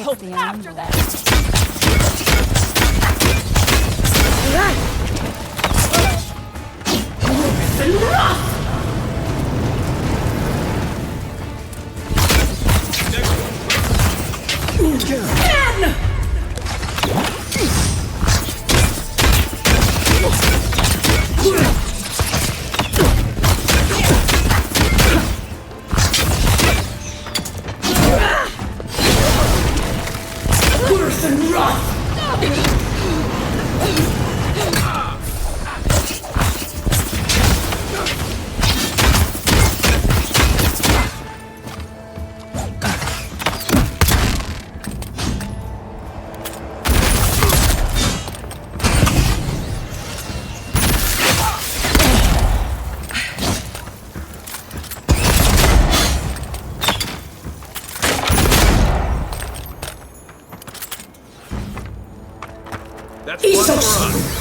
hope after that. That's one for us.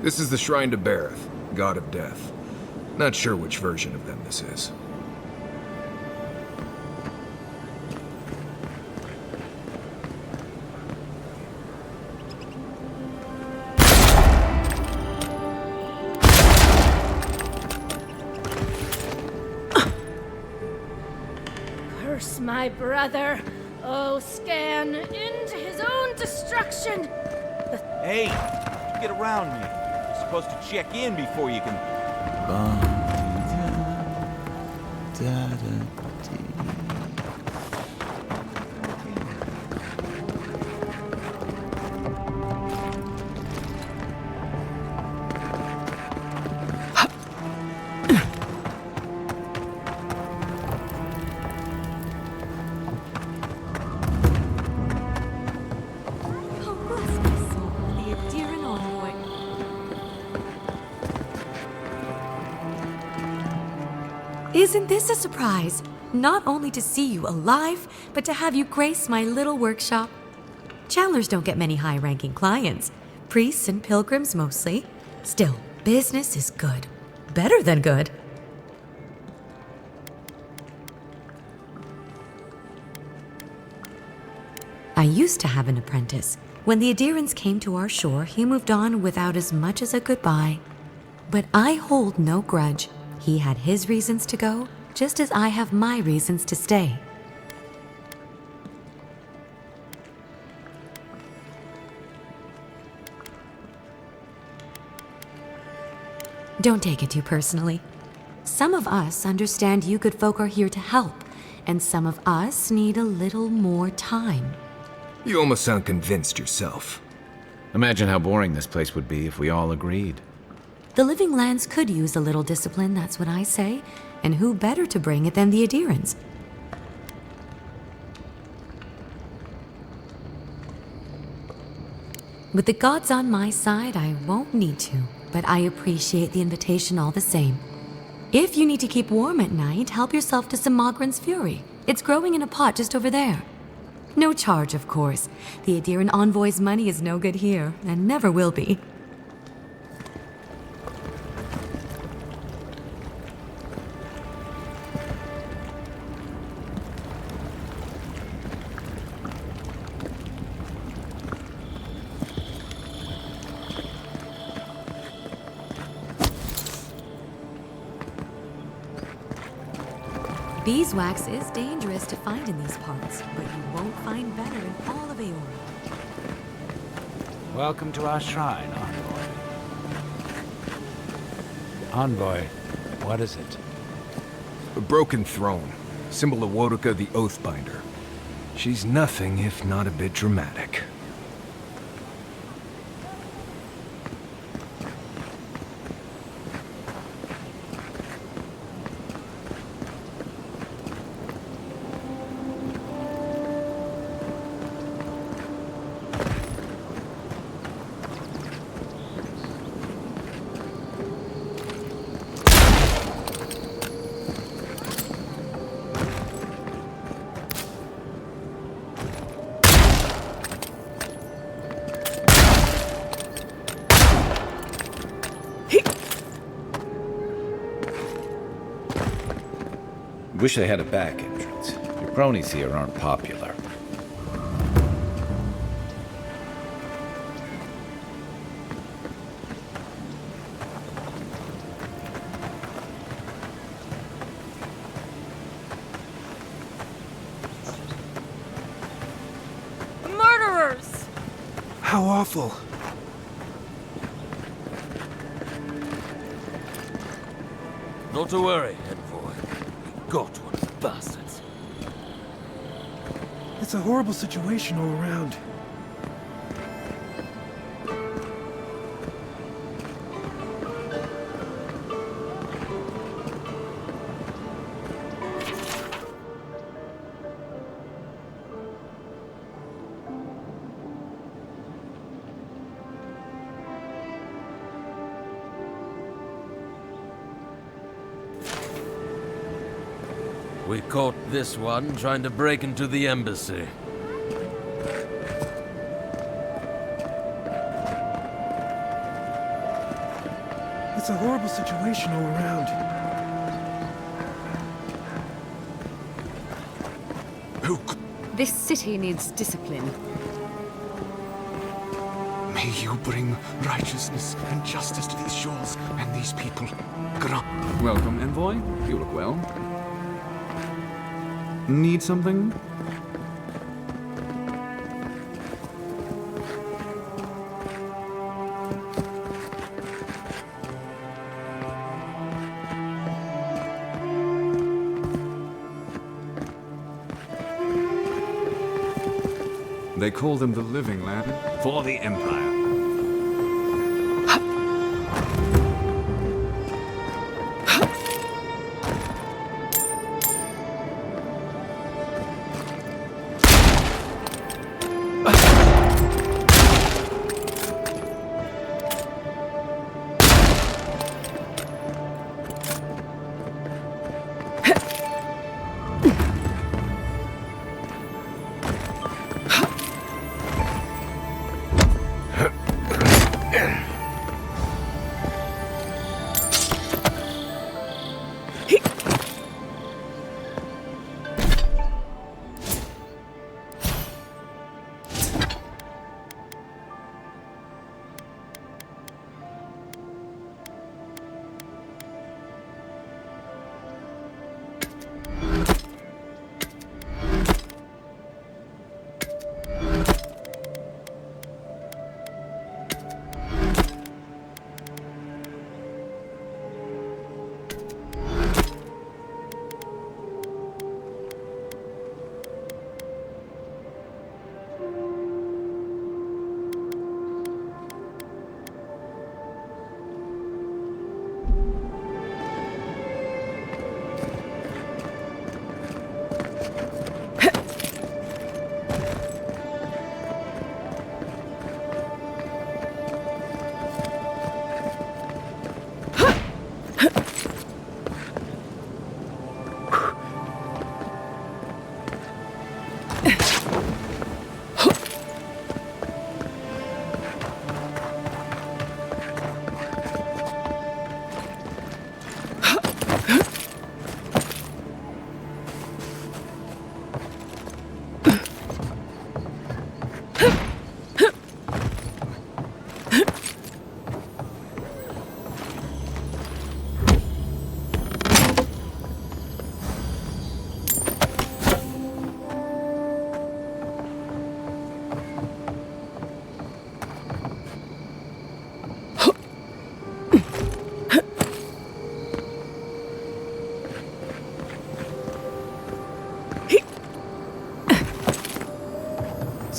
This is the Shrine to Bareth, God of Death. Not sure which version of them this is. Curse my brother. Oh, scan into his own destruction. Hey, get around me. You're supposed to check in before you can... Isn't this a surprise? Not only to see you alive, but to have you grace my little workshop. Chandlers don't get many high-ranking clients. Priests and pilgrims mostly. Still, business is good. Better than good. I used to have an apprentice. When the Adirans came to our shore, he moved on without as much as a goodbye. But I hold no grudge. He had his reasons to go, just as I have my reasons to stay. Don't take it too personally. Some of us understand you good folk are here to help, and some of us need a little more time. You almost sound convinced yourself. Imagine how boring this place would be if we all agreed. The Living Lands could use a little discipline, that's what I say. And who better to bring it than the Adirans? With the gods on my side, I won't need to, but I appreciate the invitation all the same. If you need to keep warm at night, help yourself to some Mogren's Fury. It's growing in a pot just over there. No charge, of course. The Adiran envoy's money is no good here, and never will be. Beeswax is dangerous to find in these parts, but you won't find better in all of Aora. Welcome to our shrine, Envoy. Envoy, what is it? A broken throne, symbol of Wodoka the Oathbinder. She's nothing if not a bit dramatic. Wish they had a back entrance. Your cronies here aren't popular. Murderers! How awful. Not to worry, Envoy. We got one of the bastards. It's a horrible situation all around. We caught this one trying to break into the embassy. It's a horrible situation all around. This city needs discipline. May you bring righteousness and justice to these shores and these people. Welcome, Envoy. You look well. Need something? They call them the Living Lad for the Empire.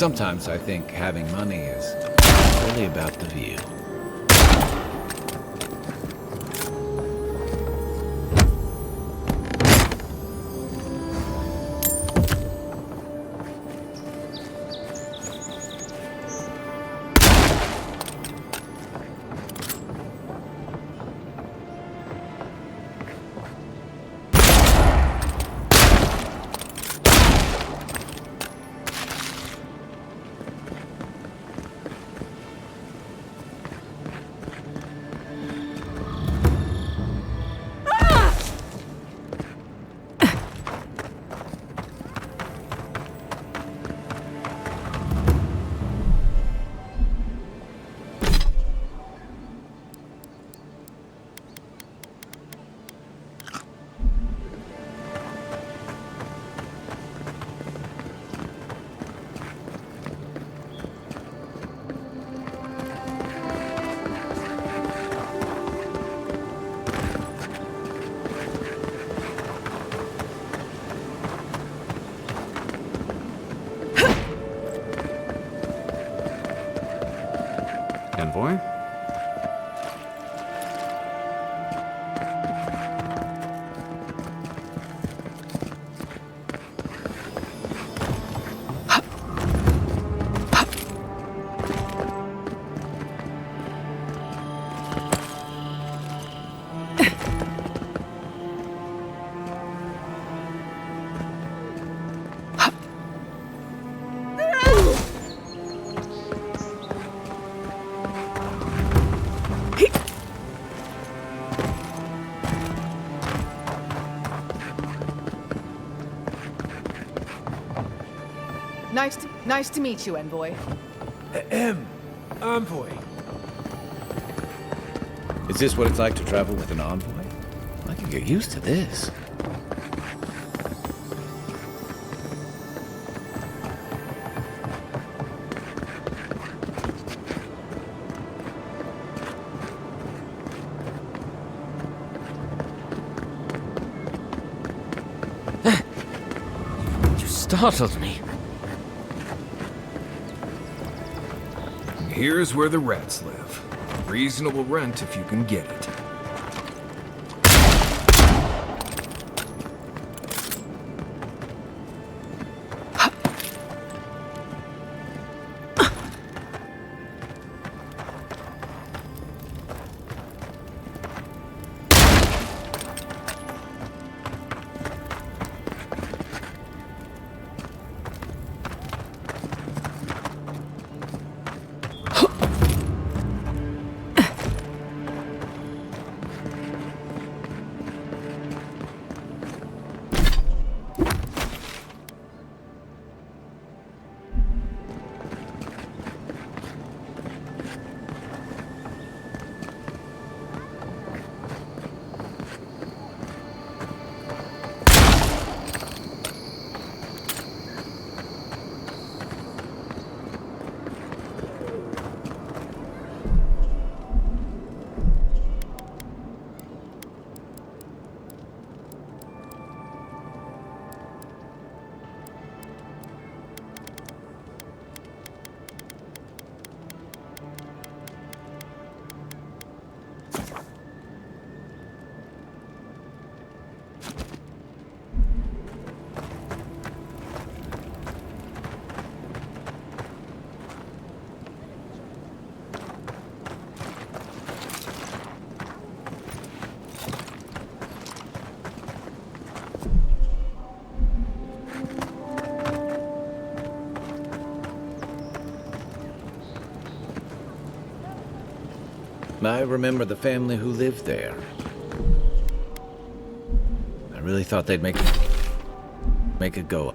Sometimes I think having money is really about the view. Envoy? Nice to meet you, Envoy. Envoy. Is this what it's like to travel with an envoy? I can get used to this. You startled me. Here's where the rats live. Reasonable rent if you can get it. I remember the family who lived there. I really thought they'd make it go.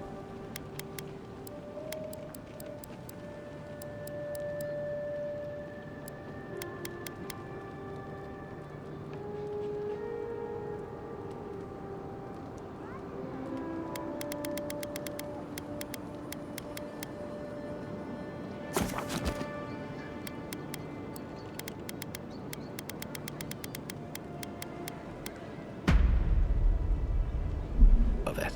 Of it.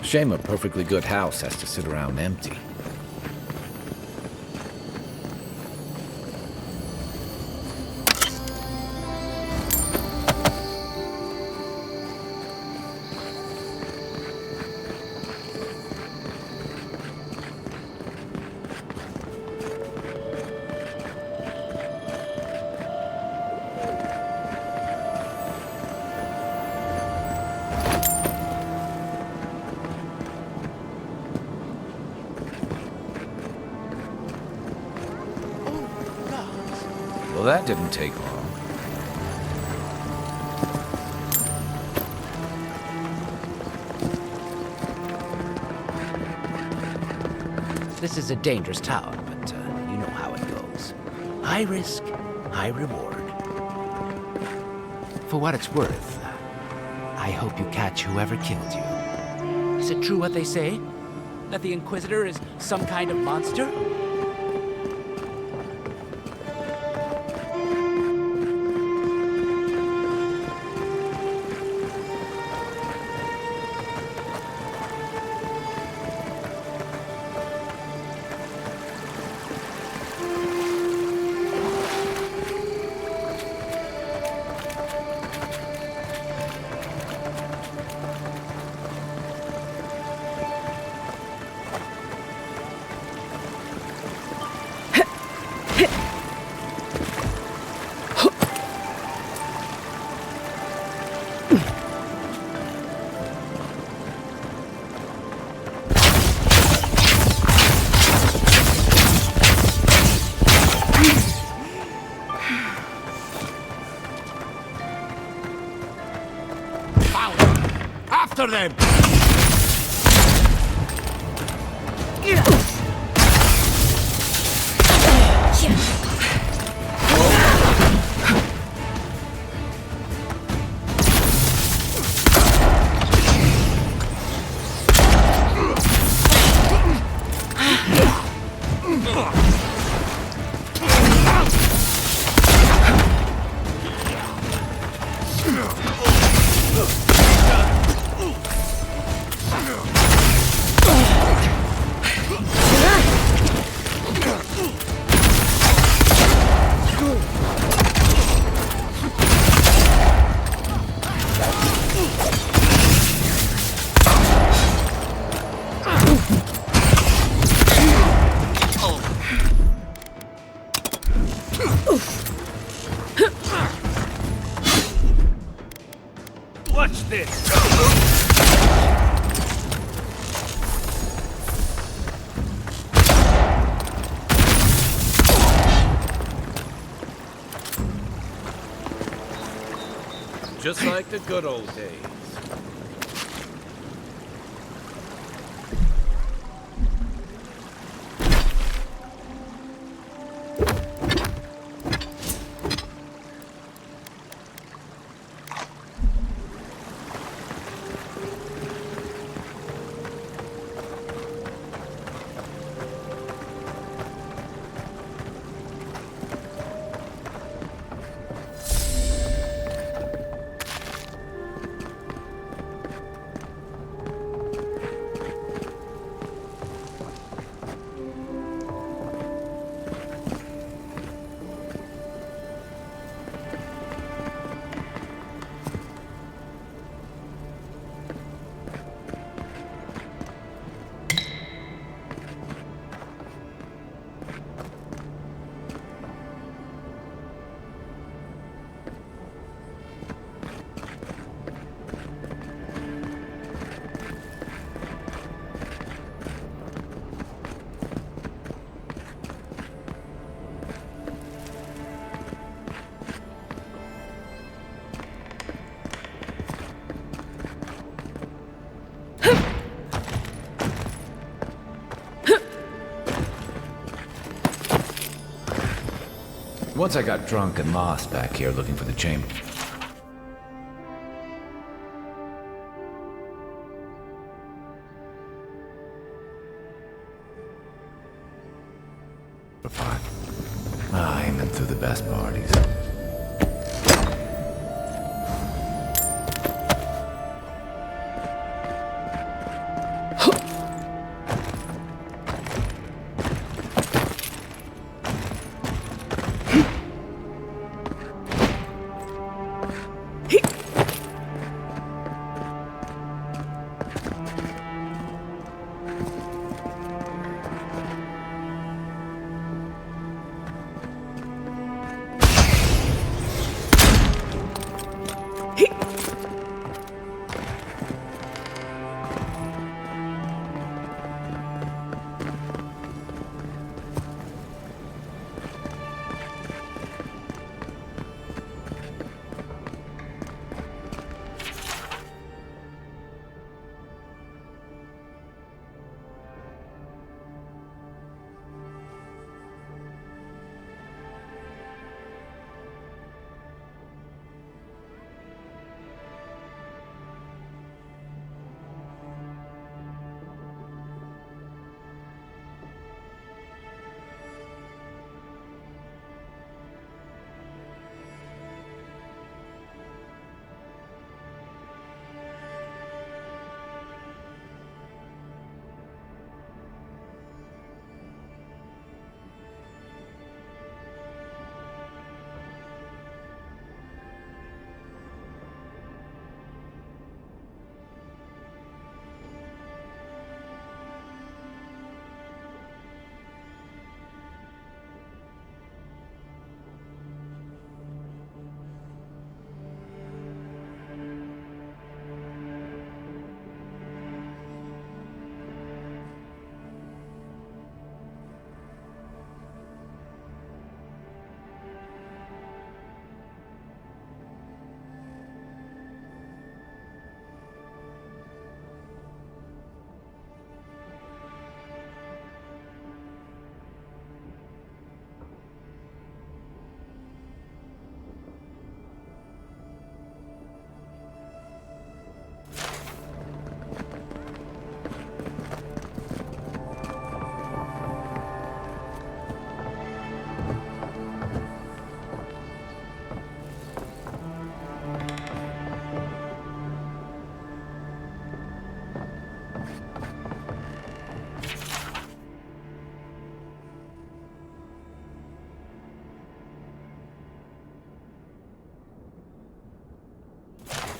Shame a perfectly good house has to sit around empty. Well, that didn't take long. This is a dangerous tower, but you know how it goes. High risk, high reward. For what it's worth, I hope you catch whoever killed you. Is it true what they say? That the Inquisitor is some kind of monster? After them! Watch this! Just like the good old days. Once I got drunk and lost back here looking for the chamber. Aiming through the best parties.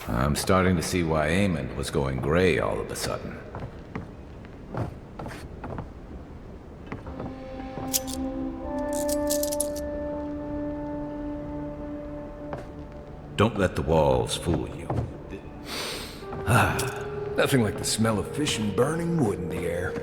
I'm starting to see why OMEN was going gray all of a sudden. Don't let the walls fool you. Nothing like the smell of fish and burning wood in the air.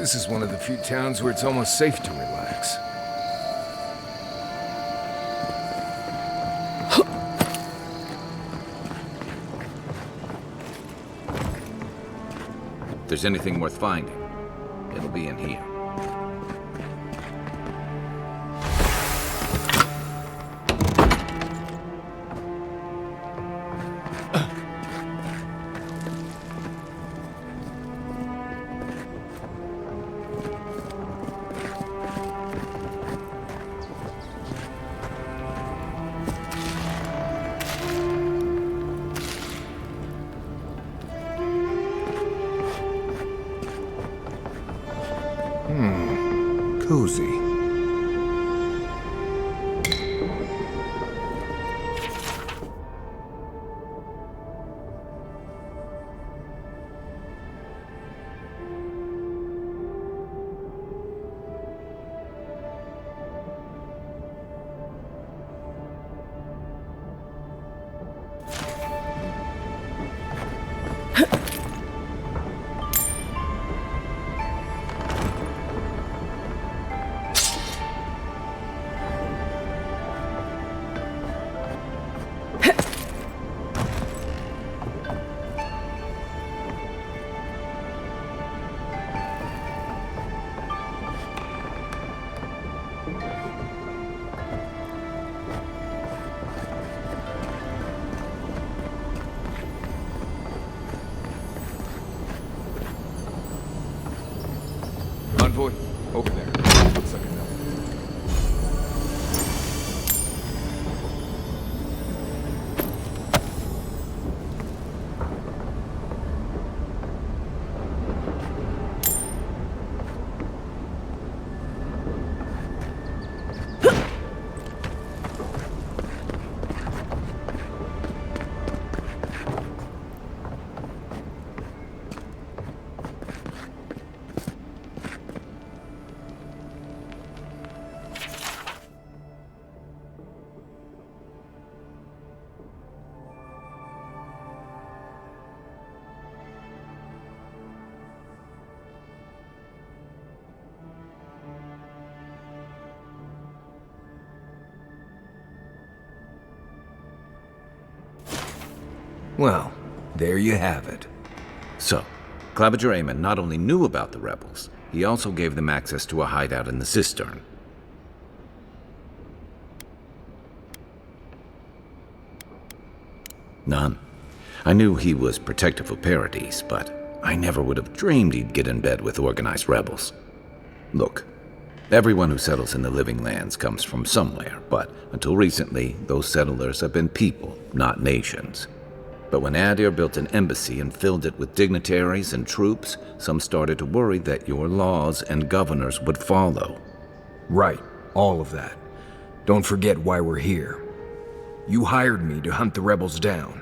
This is one of the few towns where it's almost safe to relax. If there's anything worth finding, it'll be in here. cozy. Envoy, over there. Looks like a no. Well, there you have it. So, Claviger Amon not only knew about the rebels, he also gave them access to a hideout in the cistern. None. I knew he was protective of Paradis, but I never would have dreamed he'd get in bed with organized rebels. Look, everyone who settles in the Living Lands comes from somewhere, but until recently, those settlers have been people, not nations. But when Adir built an embassy and filled it with dignitaries and troops, some started to worry that your laws and governors would follow. Right, all of that. Don't forget why we're here. You hired me to hunt the rebels down,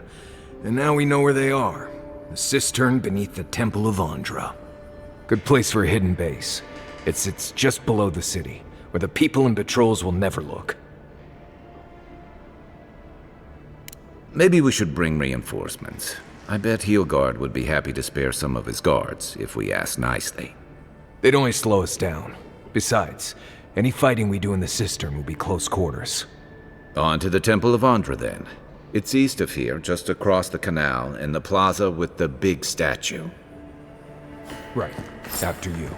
and now we know where they are. The cistern beneath the Temple of Andra. Good place for a hidden base. It sits just below the city, where the people and patrols will never look. Maybe we should bring reinforcements. I bet Heelguard would be happy to spare some of his guards, if we ask nicely. They'd only slow us down. Besides, any fighting we do in the cistern will be close quarters. On to the Temple of Andra, then. It's east of here, just across the canal, in the plaza with the big statue. Right. After you.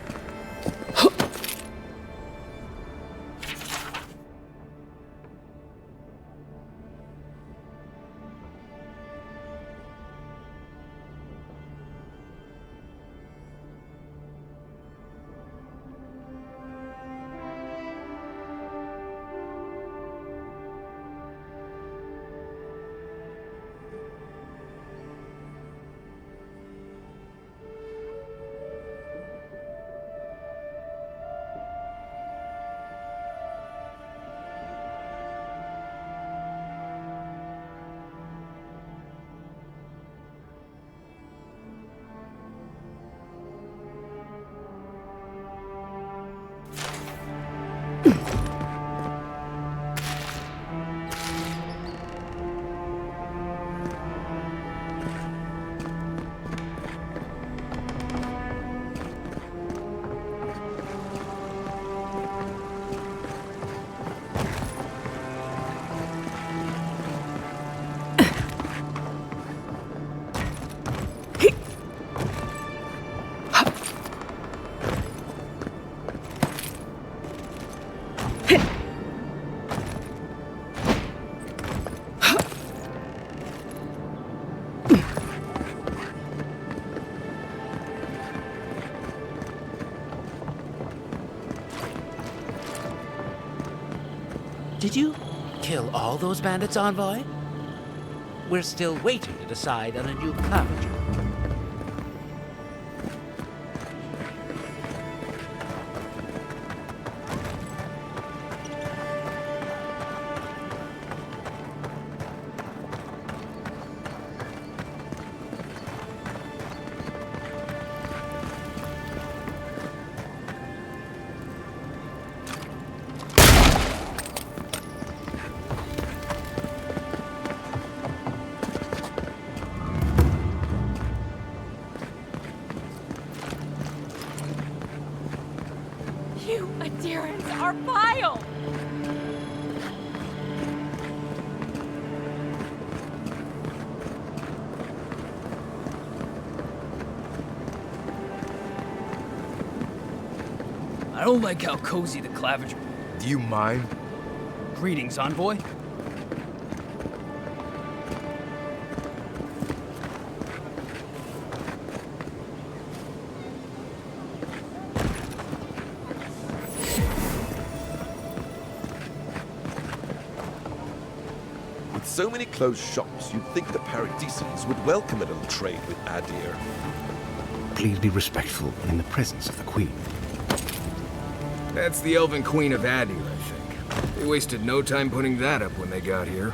Did you kill all those bandits, Envoy? We're still waiting to decide on a new Claviger. You adherents are vile! I don't like how cozy the claviger. Do you mind? Greetings, envoy. With so many closed shops, you'd think the Paradisans would welcome a little trade with Adir. Please be respectful in the presence of the Queen. That's the Elven Queen of Adir, I think. They wasted no time putting that up when they got here.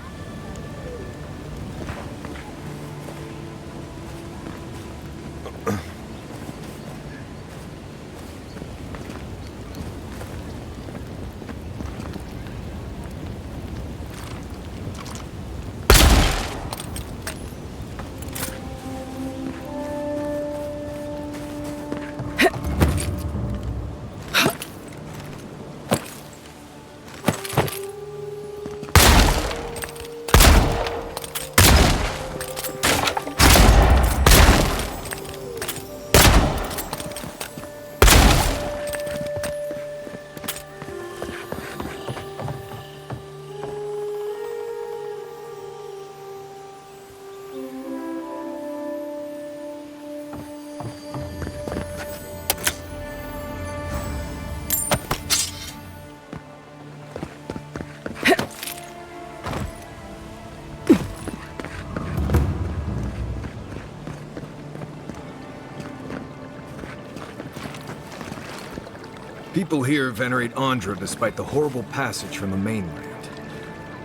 People here venerate Andra despite the horrible passage from the mainland.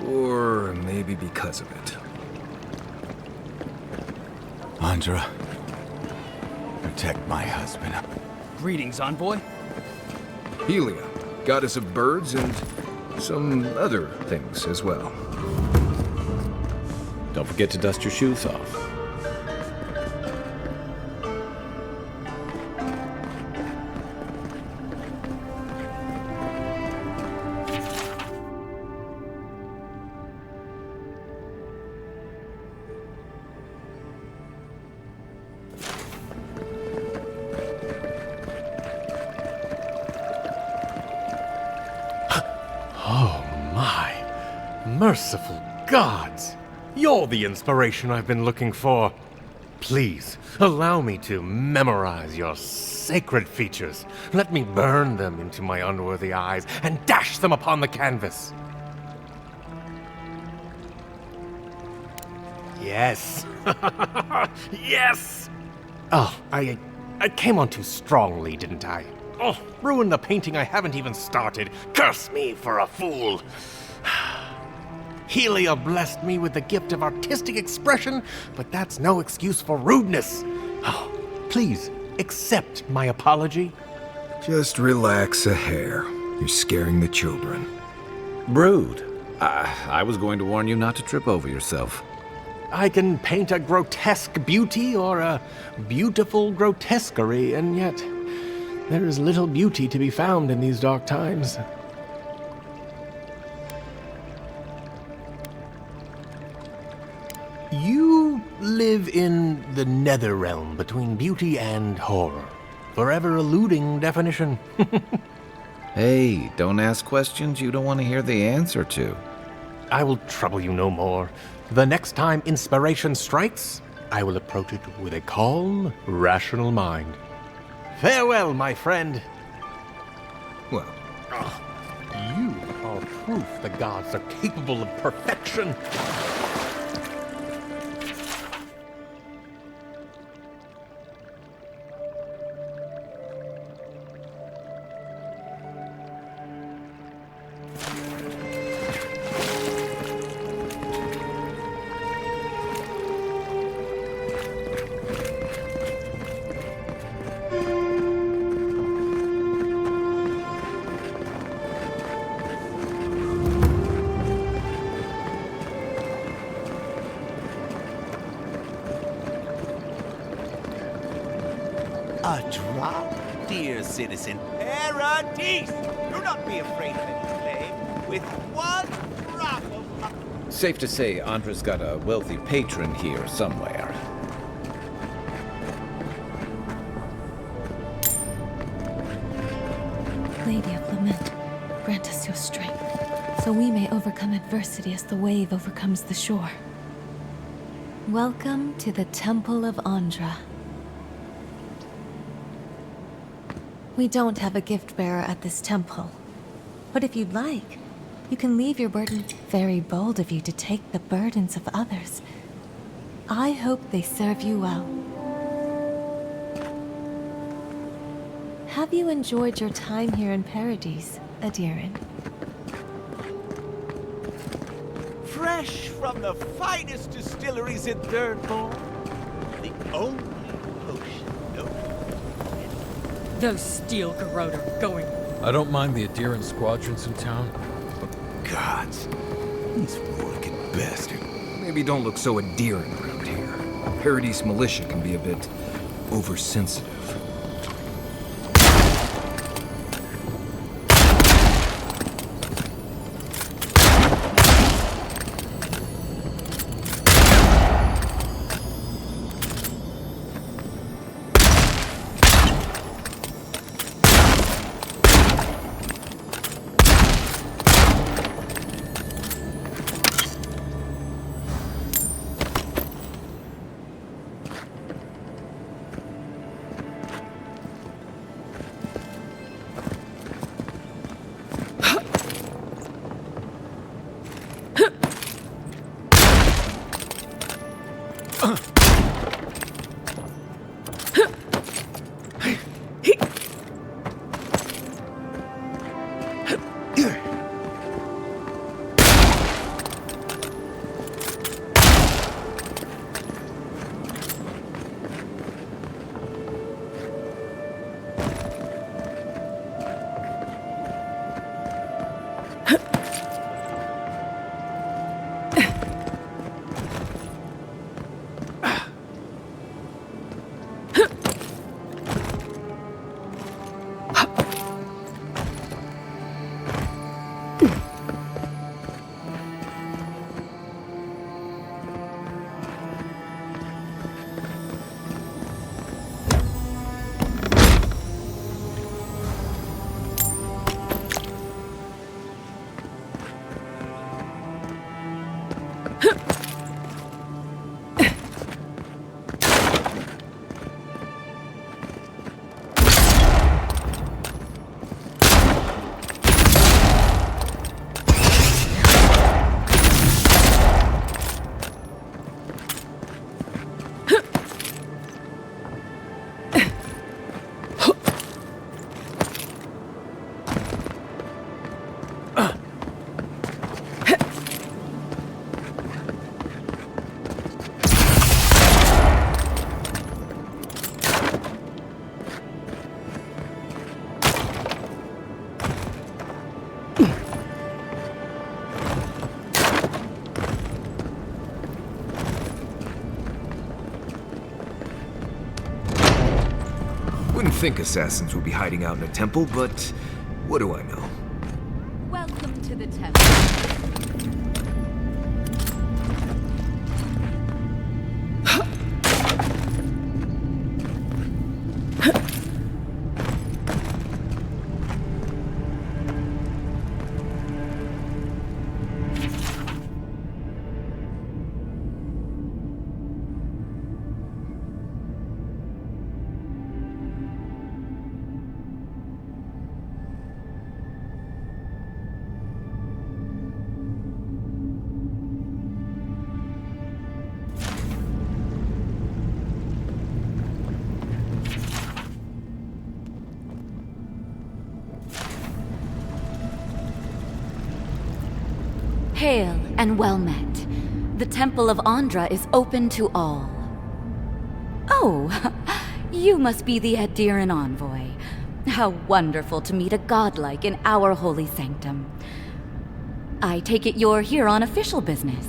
Or maybe because of it. Andra, protect my husband. Greetings, envoy. Helia, goddess of birds and some other things as well. Don't forget to dust your shoes off. Merciful gods! You're the inspiration I've been looking for. Please, allow me to memorize your sacred features. Let me burn them into my unworthy eyes and dash them upon the canvas. Yes. Yes! Oh, I came on too strongly, didn't I? Oh, ruined the painting I haven't even started. Curse me for a fool. Helia blessed me with the gift of artistic expression, but that's no excuse for rudeness. Oh, please, accept my apology. Just relax a hair. You're scaring the children. Brood. I was going to warn you not to trip over yourself. I can paint a grotesque beauty or a beautiful grotesquerie, and yet there is little beauty to be found in these dark times. You live in the nether realm between beauty and horror, forever eluding definition. Hey, don't ask questions you don't want to hear the answer to. I will trouble you no more. The next time inspiration strikes, I will approach it with a calm, rational mind. Farewell, my friend. Well, you are proof the gods are capable of perfection. a citizen. Paradise! Do not be afraid of any flame. With one drop of... Safe to say Andra's got a wealthy patron here somewhere. Lady of Lament, grant us your strength, so we may overcome adversity as the wave overcomes the shore. Welcome to the Temple of Andra. We don't have a gift bearer at this temple, but if you'd like, you can leave your burden. Very bold of you to take the burdens of others. I hope they serve you well. Have you enjoyed your time here in Paradise, Adirin? Fresh from the finest distilleries in Third-Born. The only potion known. Those steel corrode are going. I don't mind the Adiran squadrons in town. Gods. These wicked bastard. Maybe don't look so endearing around here. Paradise militia can be a bit oversensitive. Wouldn't think assassins would be hiding out in a temple, but what do I know? Welcome to the temple. Hail and well met. The Temple of Andra is open to all. Oh, you must be the Adiran envoy. How wonderful to meet a godlike in our holy sanctum. I take it you're here on official business.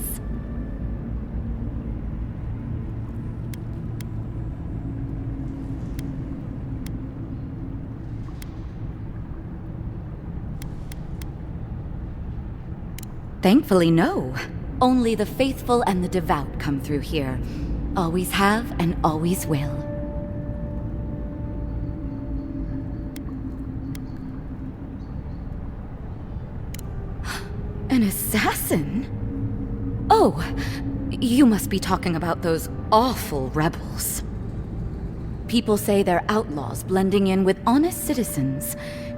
Thankfully, no. Only the faithful and the devout come through here. Always have and always will. An assassin? Oh, you must be talking about those awful rebels. People say they're outlaws blending in with honest citizens,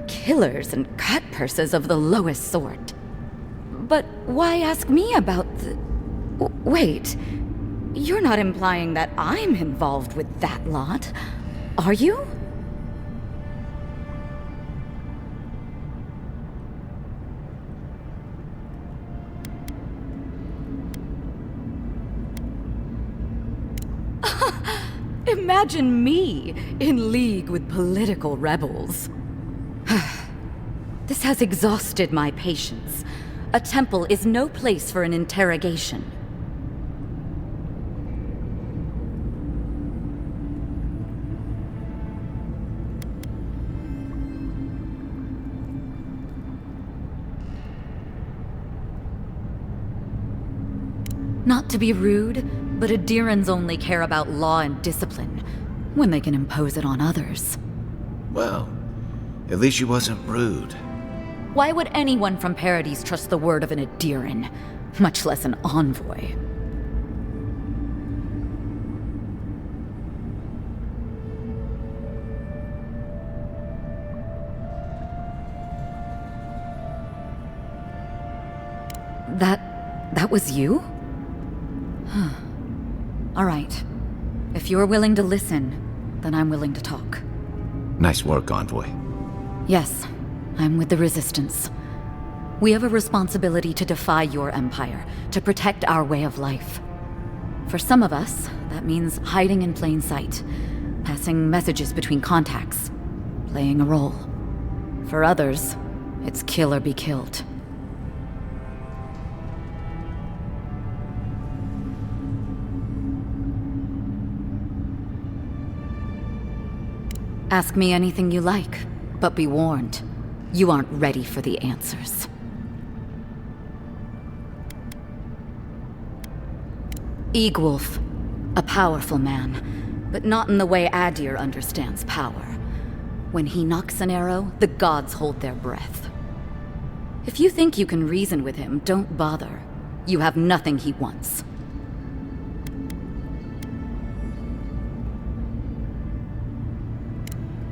killers and cut-purses of the lowest sort. But why ask me about the... Wait, you're not implying that I'm involved with that lot, are you? Imagine me in league with political rebels. This has exhausted my patience. A temple is no place for an interrogation. Not to be rude, but Adirans only care about law and discipline when they can impose it on others. Well, at least she wasn't rude. Why would anyone from Paradis trust the word of an Adiran, much less an envoy? That was you? Huh. All right. If you're willing to listen, then I'm willing to talk. Nice work, Envoy. Yes, I'm with the Resistance. We have a responsibility to defy your empire, to protect our way of life. For some of us, that means hiding in plain sight, passing messages between contacts, playing a role. For others, it's kill or be killed. Ask me anything you like, but be warned, you aren't ready for the answers. Eagwolf, a powerful man, but not in the way Adir understands power. When he knocks an arrow, the gods hold their breath. If you think you can reason with him, don't bother. You have nothing he wants.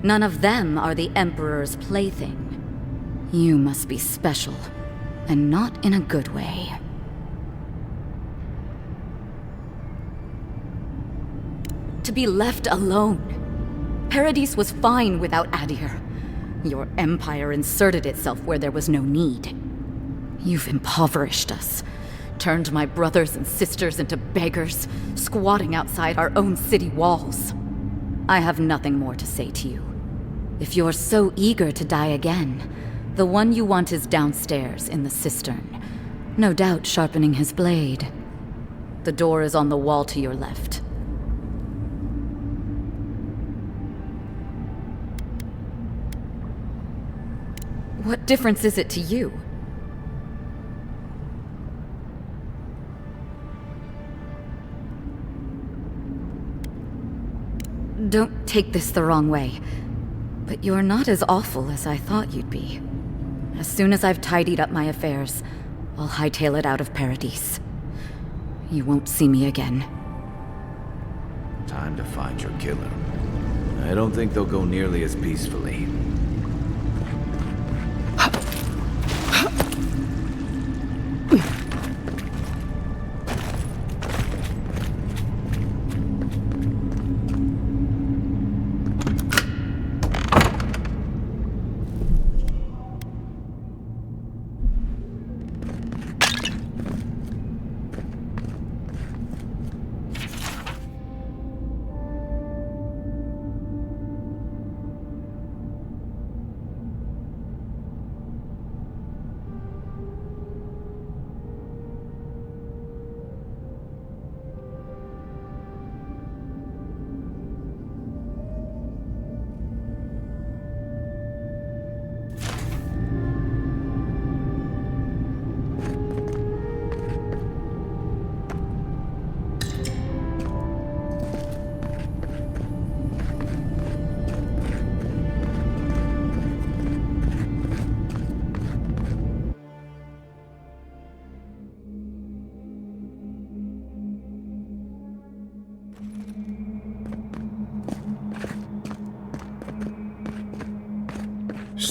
None of them are the Emperor's plaything. You must be special, and not in a good way. To be left alone. Paradis was fine without Adir. Your empire inserted itself where there was no need. You've impoverished us, turned my brothers and sisters into beggars, squatting outside our own city walls. I have nothing more to say to you. If you're so eager to die again, the one you want is downstairs in the cistern, no doubt sharpening his blade. The door is on the wall to your left. What difference is it to you? Don't take this the wrong way, but you're not as awful as I thought you'd be. As soon as I've tidied up my affairs, I'll hightail it out of Paradis. You won't see me again. Time to find your killer. I don't think they'll go nearly as peacefully.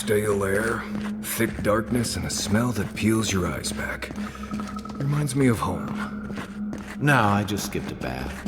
Stale air, thick darkness, and a smell that peels your eyes back. Reminds me of home. No, I just skipped a bath.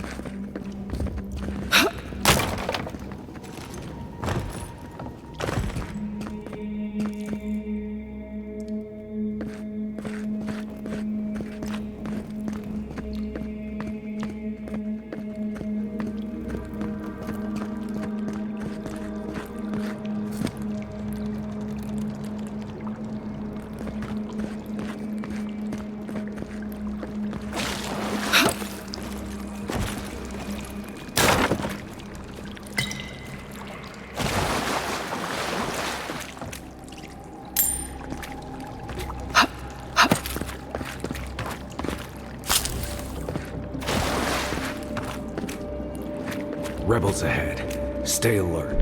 Rebels ahead. Stay alert.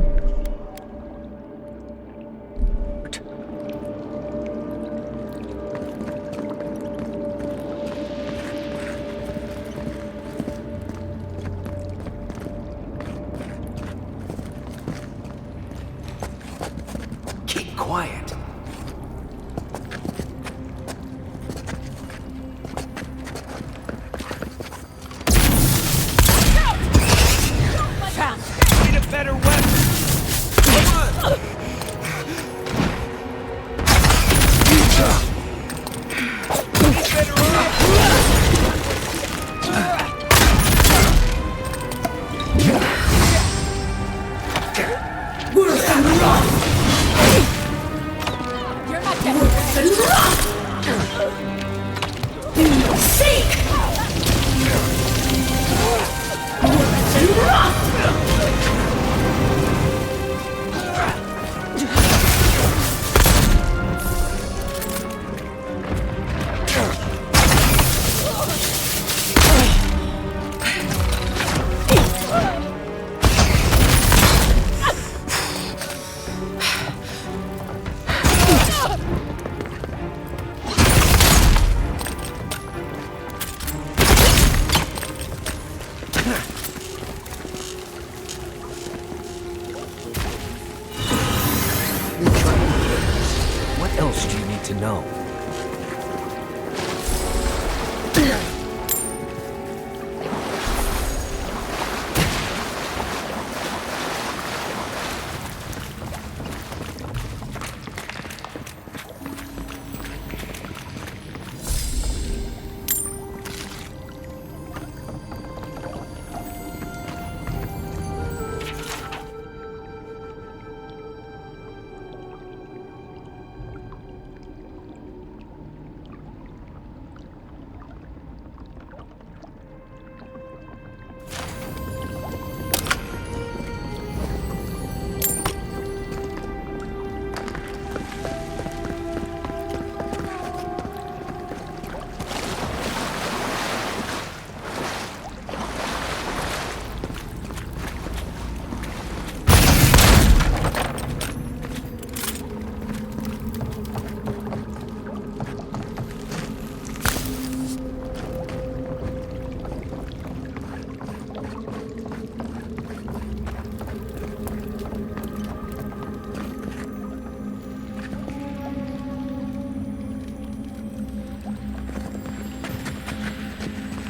Keep quiet. Need a better weapon. Come on. Need better You're not getting What else do you need to know?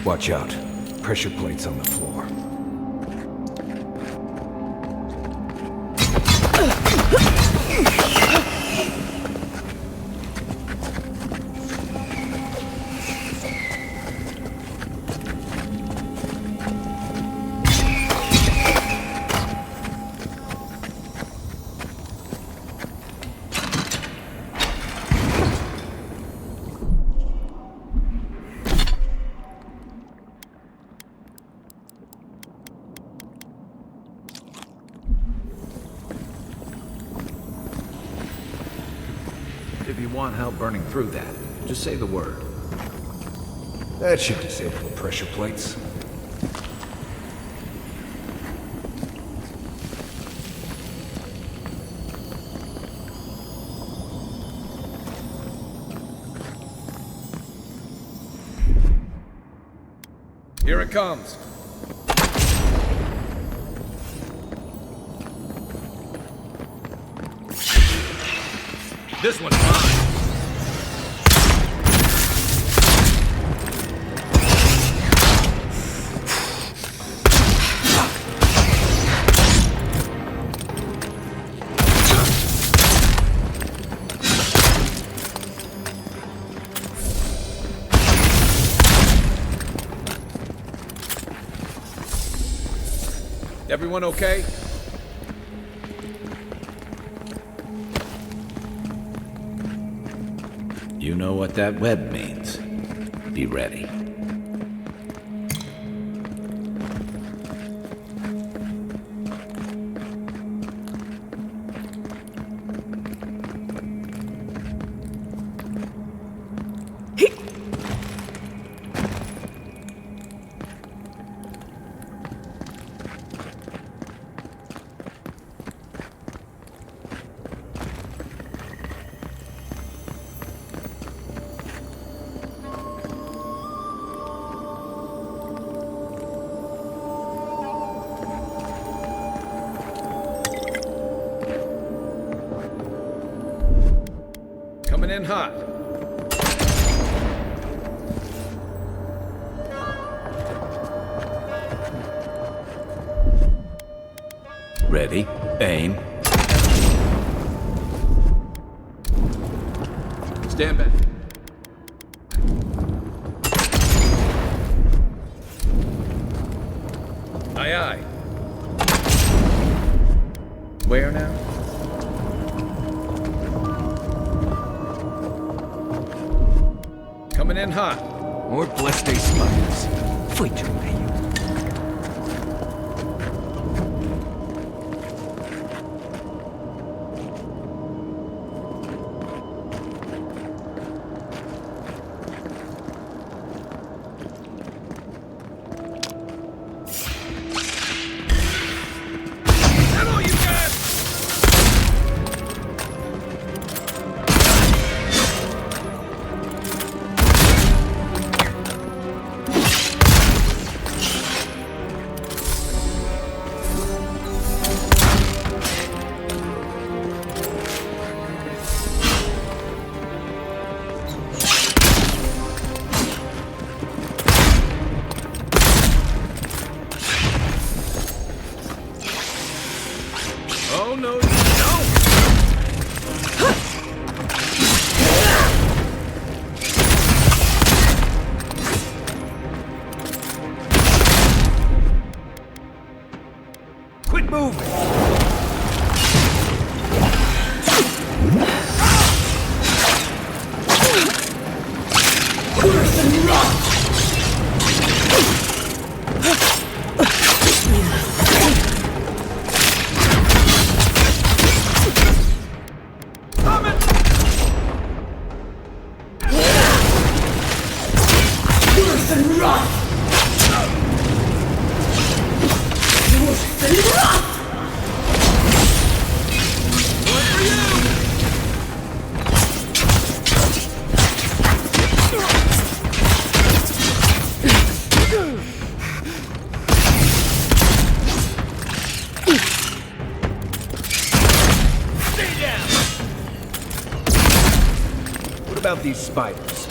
Watch out. Pressure plates on the floor. If you want help burning through that, just say the word. That should disable the pressure plates. Here it comes. This one's mine. Everyone okay? You know what that web means. Be ready. Coming in hot. Ready, aim. Stand back. Aye, aye. Where now? Coming in hot. More blessed day spiders. Fui tu meio. Oh, no, no! Quit moving! What about these spiders?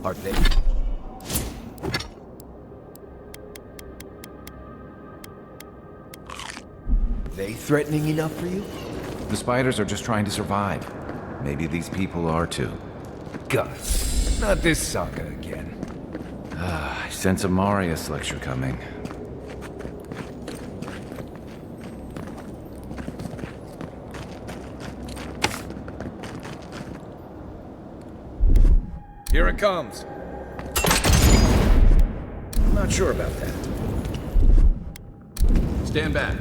Are they threatening enough for you? The spiders are just trying to survive. Maybe these people are too. God, not this saga again. I sense a Marius lecture coming. Here it comes. I'm not sure about that. Stand back.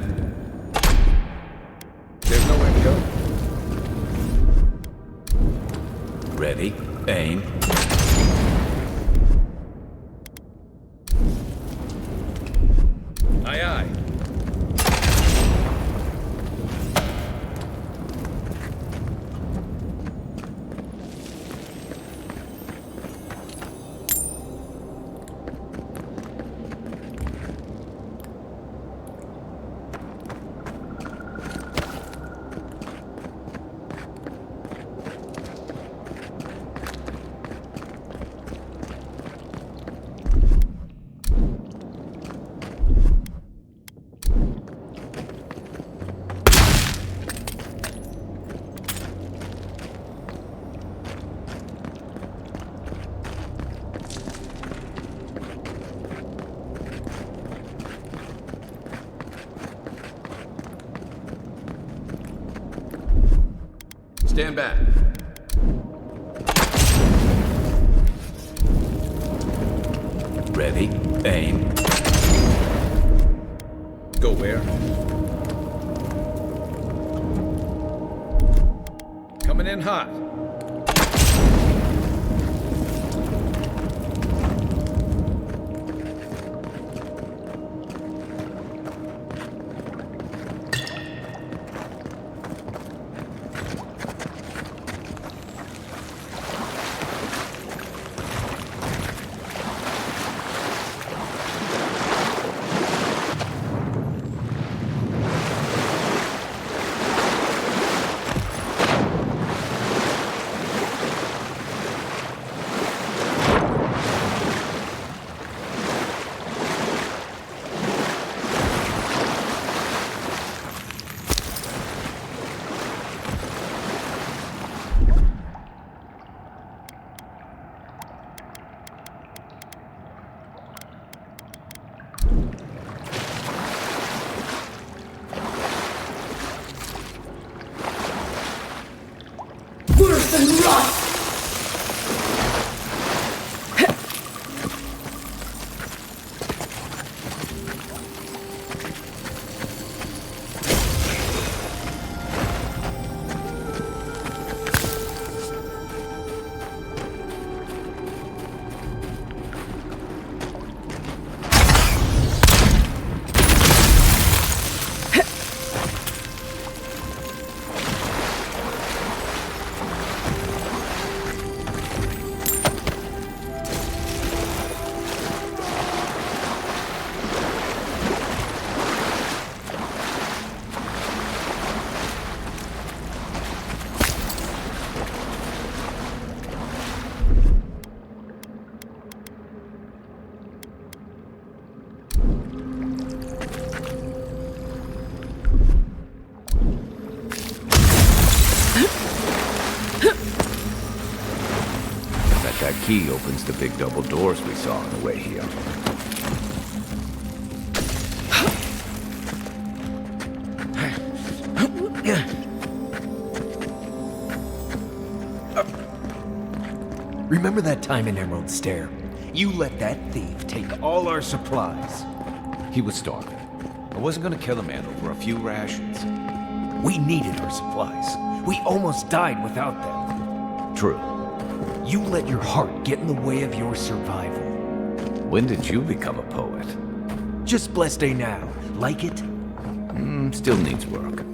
There's nowhere to go. Ready, aim. Aye, aye. Stand back. Ready, aim. Go where? Coming in hot. Worse than rust! That key opens the big double doors we saw on the way here. Remember that time in Emerald Stair? You let that thief take all our supplies. He was starving. I wasn't gonna kill a man over a few rations. We needed our supplies. We almost died without them. True. You let your heart get in the way of your survival. When did you become a poet? Just blessed day now. Like it? Still needs work.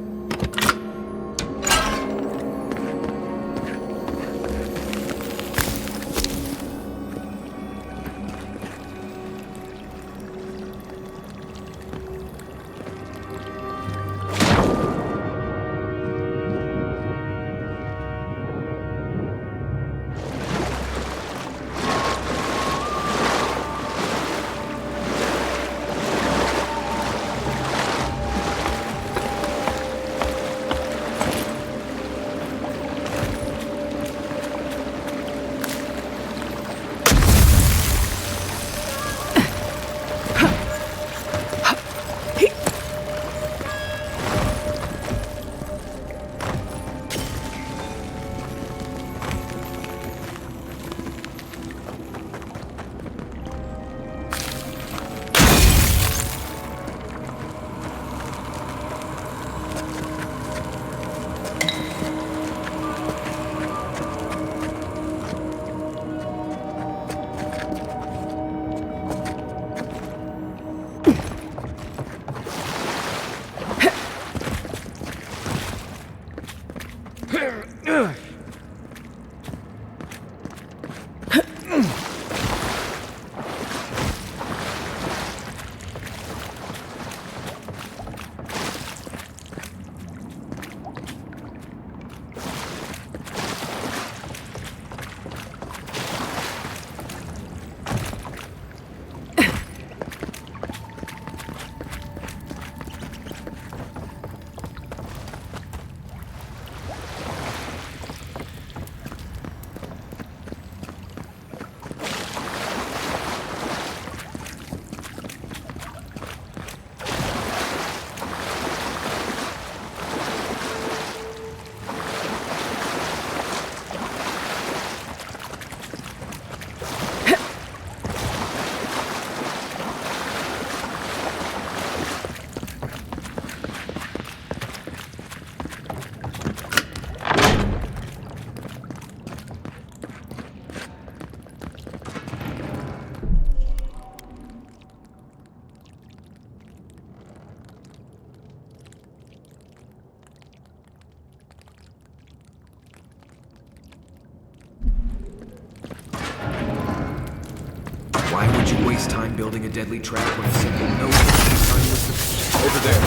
Would you waste time building a deadly trap when a simple no sign was the... Over there,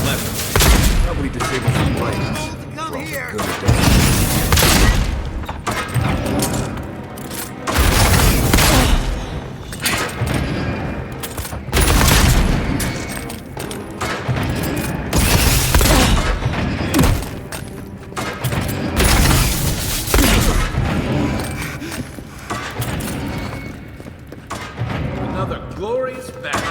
left. Probably disabled some lights. Come here! Good at that. Another glorious battle.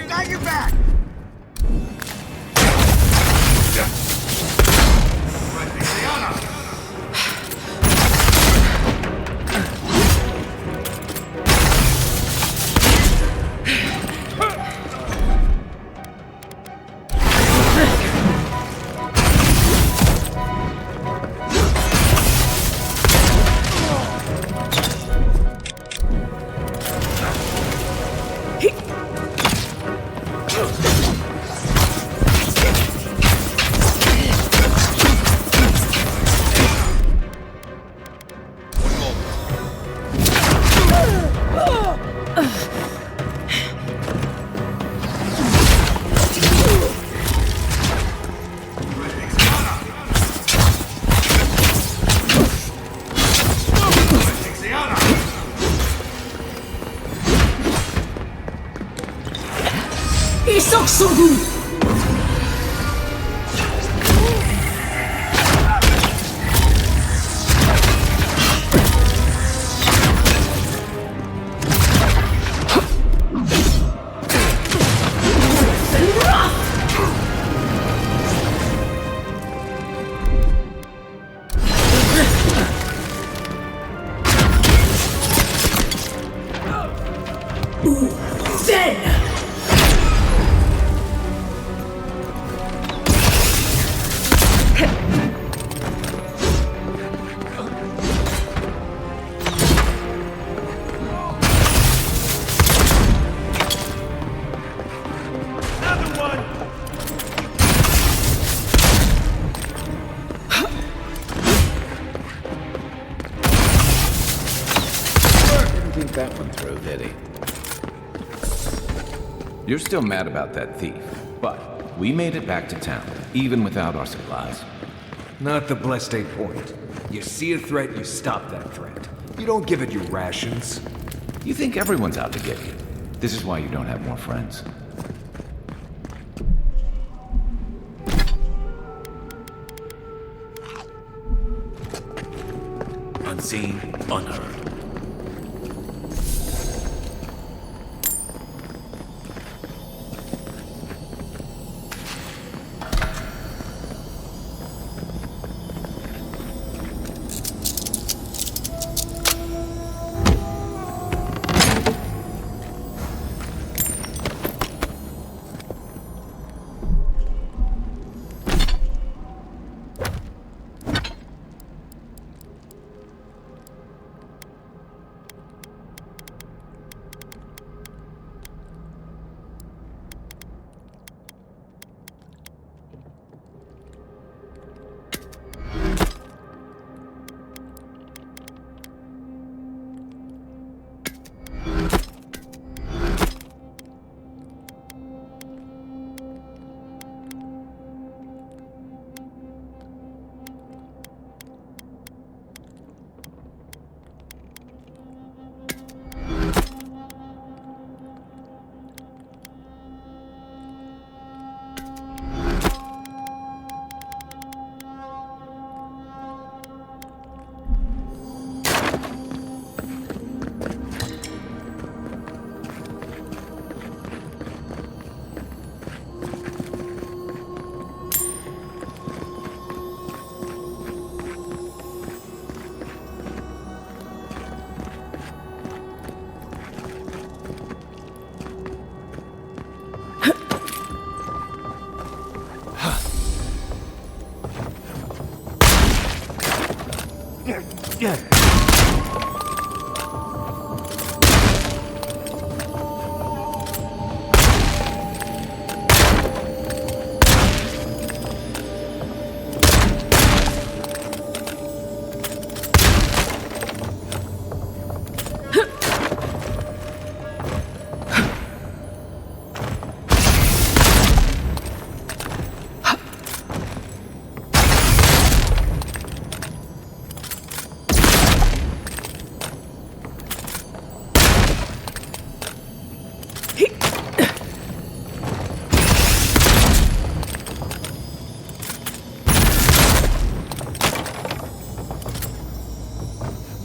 Now you're back! Think that one through, did he? You're still mad about that thief, but we made it back to town, even without our supplies. Not the blessed 8 point. You see a threat, you stop that threat. You don't give it your rations. You think everyone's out to get you. This is why you don't have more friends. Unseen, unheard.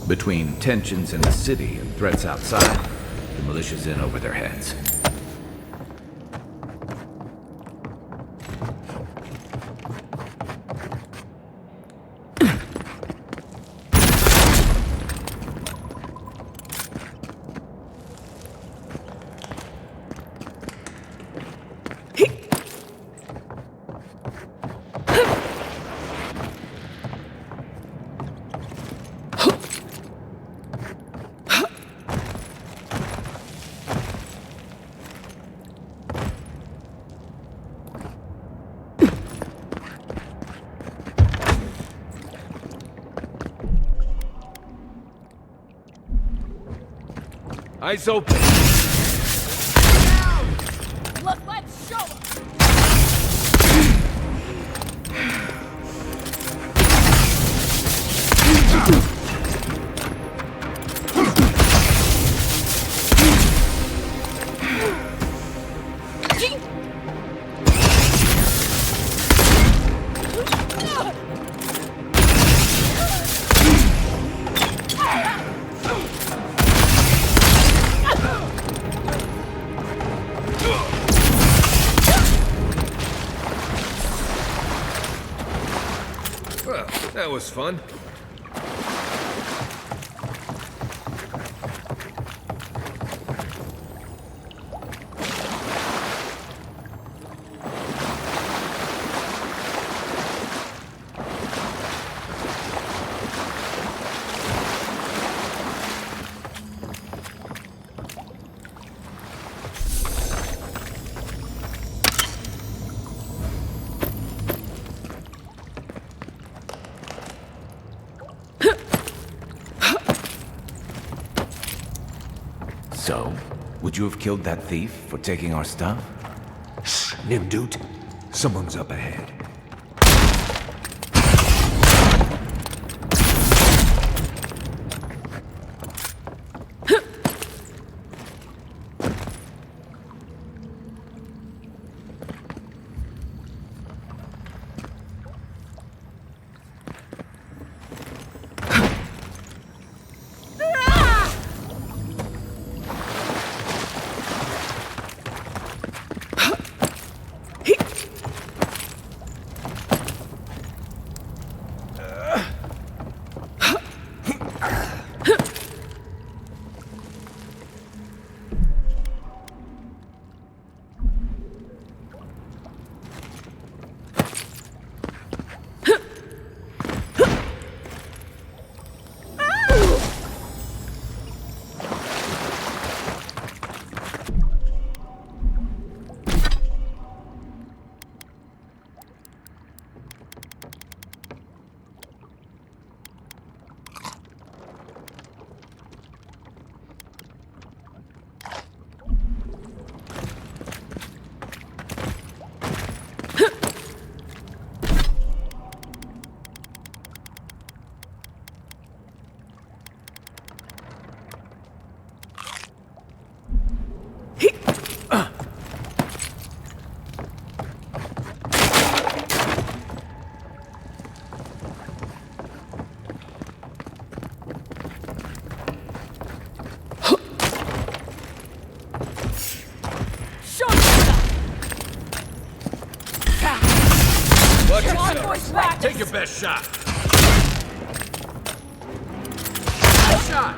Between tensions in the city and threats outside, the militia's in over their heads. Eyes open. Look, let's show 'em. Well, that was fun. So, would you have killed that thief for taking our stuff? Nimdut, someone's up ahead. Take your best shot. Shot.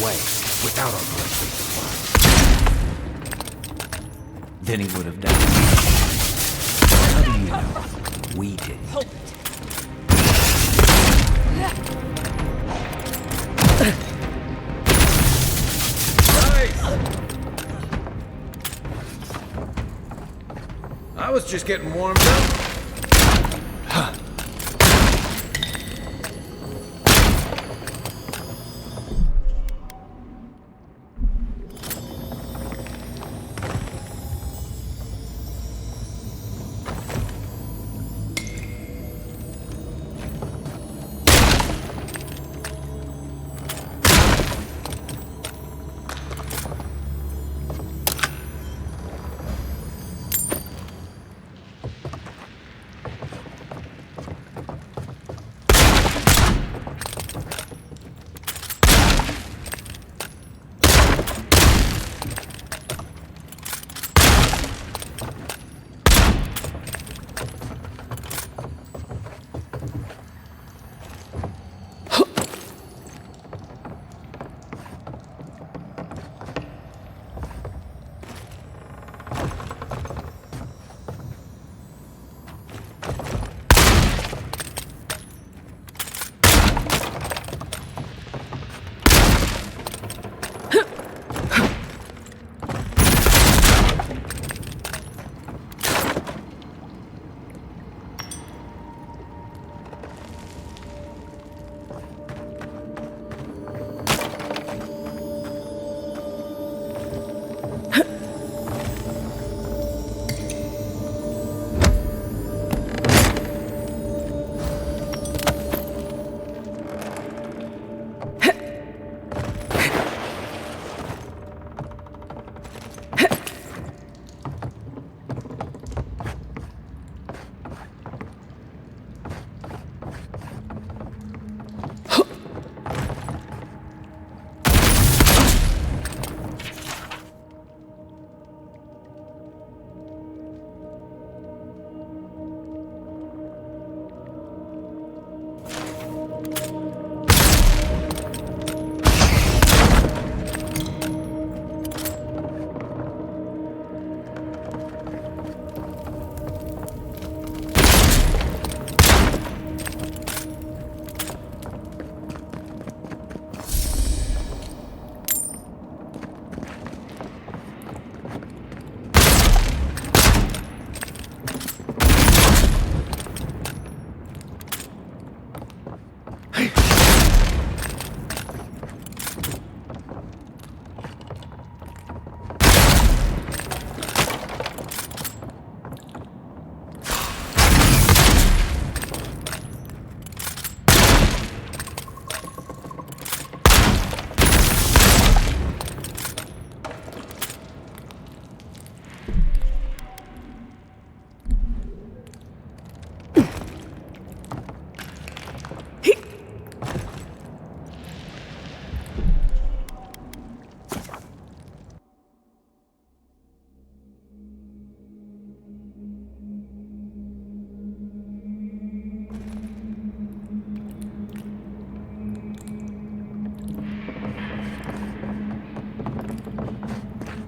way without our bloodstream supply. Then he would have died. How do you know? We didn't. I was just getting warmed up.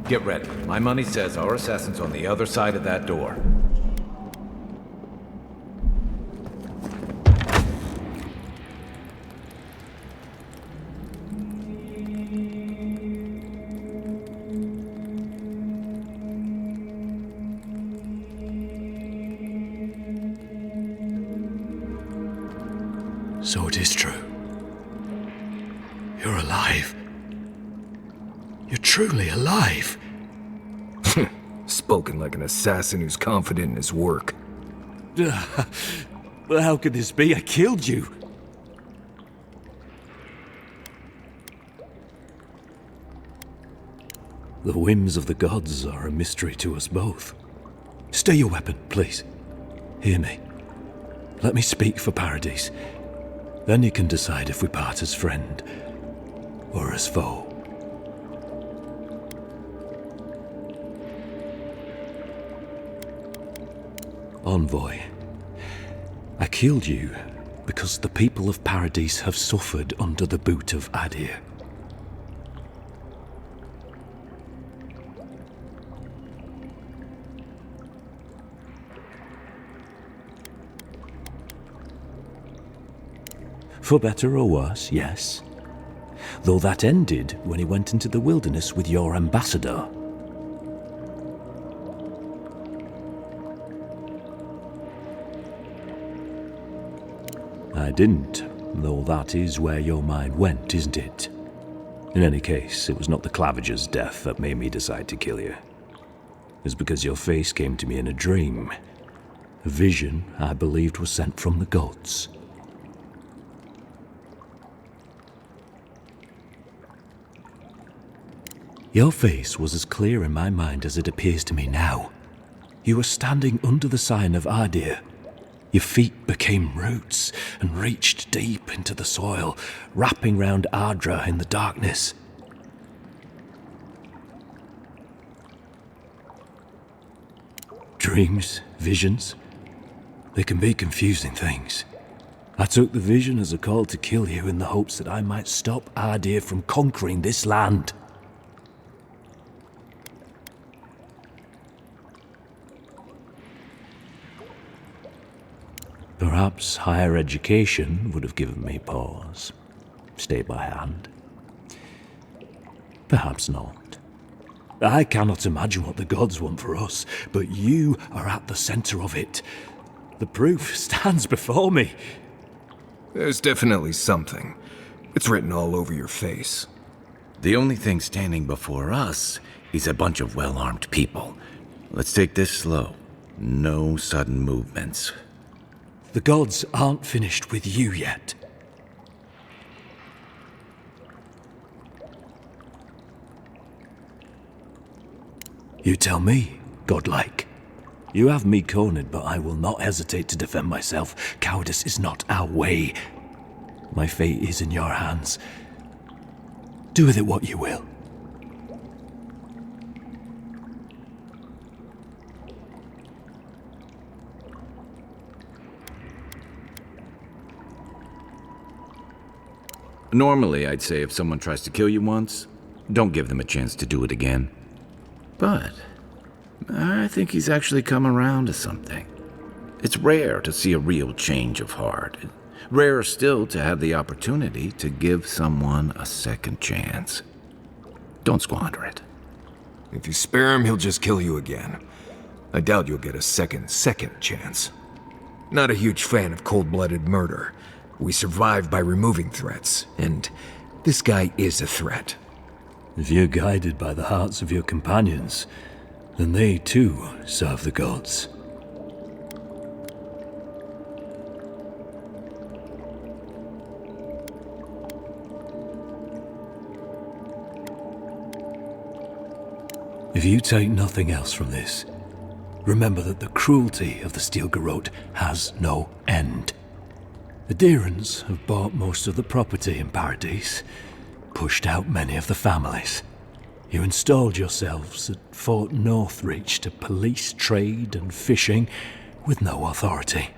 Get ready. My money says our assassin's on the other side of that door. So it is true. You're alive. You're truly alive. Spoken like an assassin who's confident in his work. Well, how could this be? I killed you. The whims of the gods are a mystery to us both. Stay your weapon, please. Hear me. Let me speak for Paradise. Then you can decide if we part as friend or as foe. Envoy, I killed you because the people of Paradise have suffered under the boot of Adir. For better or worse, yes. Though that ended when he went into the wilderness with your ambassador. I didn't, though that is where your mind went, isn't it? In any case, it was not the Clavager's death that made me decide to kill you. It was because your face came to me in a dream. A vision I believed was sent from the gods. Your face was as clear in my mind as it appears to me now. You were standing under the sign of Ardir. Your feet became roots and reached deep into the soil, wrapping round Ardra in the darkness. Dreams, visions, they can be confusing things. I took the vision as a call to kill you in the hopes that I might stop Ardir from conquering this land. Perhaps higher education would have given me pause. Stay by hand. Perhaps not. I cannot imagine what the gods want for us, but you are at the center of it. The proof stands before me. There's definitely something. It's written all over your face. The only thing standing before us is a bunch of well-armed people. Let's take this slow. No sudden movements. The gods aren't finished with you yet. You tell me, godlike. You have me cornered, but I will not hesitate to defend myself. Cowardice is not our way. My fate is in your hands. Do with it what you will. Normally, I'd say if someone tries to kill you once, don't give them a chance to do it again. But I think he's actually come around to something. It's rare to see a real change of heart. Rarer still to have the opportunity to give someone a second chance. Don't squander it. If you spare him, he'll just kill you again. I doubt you'll get a second chance. Not a huge fan of cold-blooded murder. We survive by removing threats, and this guy is a threat. If you're guided by the hearts of your companions, then they too serve the gods. If you take nothing else from this, remember that the cruelty of the Steel Garrote has no end. The Deerans have bought most of the property in Paradise, pushed out many of the families. You installed yourselves at Fort Northreach to police trade and fishing with no authority.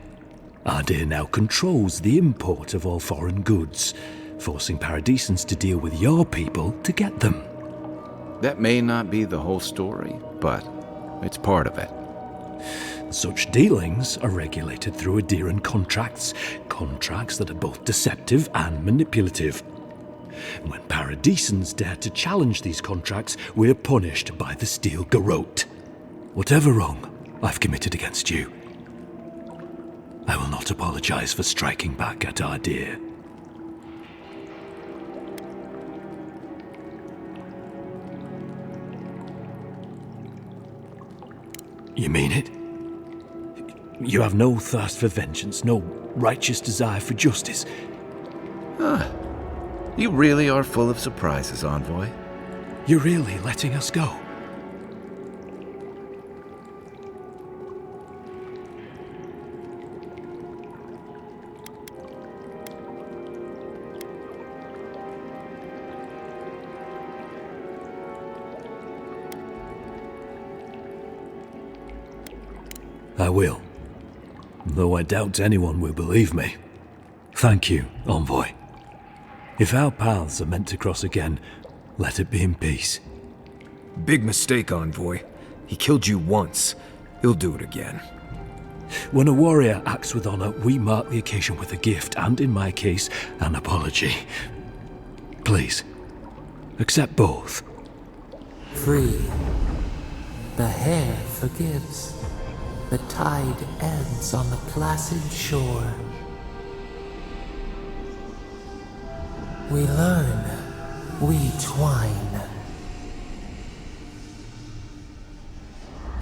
Ardir now controls the import of all foreign goods, forcing Paradisans to deal with your people to get them. That may not be the whole story, but it's part of it. Such dealings are regulated through Adiran contracts that are both deceptive and manipulative. When Paradisans dare to challenge these contracts, we're punished by the Steel Garrote. Whatever wrong I've committed against you, I will not apologize for striking back at Ardir. You mean it? You have no thirst for vengeance, no righteous desire for justice. You really are full of surprises, Envoy. You're really letting us go? I will. Though I doubt anyone will believe me. Thank you, Envoy. If our paths are meant to cross again, let it be in peace. Big mistake, Envoy. He killed you once. He'll do it again. When a warrior acts with honor, we mark the occasion with a gift, and in my case, an apology. Please, accept both. Free. The hair forgives. The tide ends on the placid shore. We learn. We twine.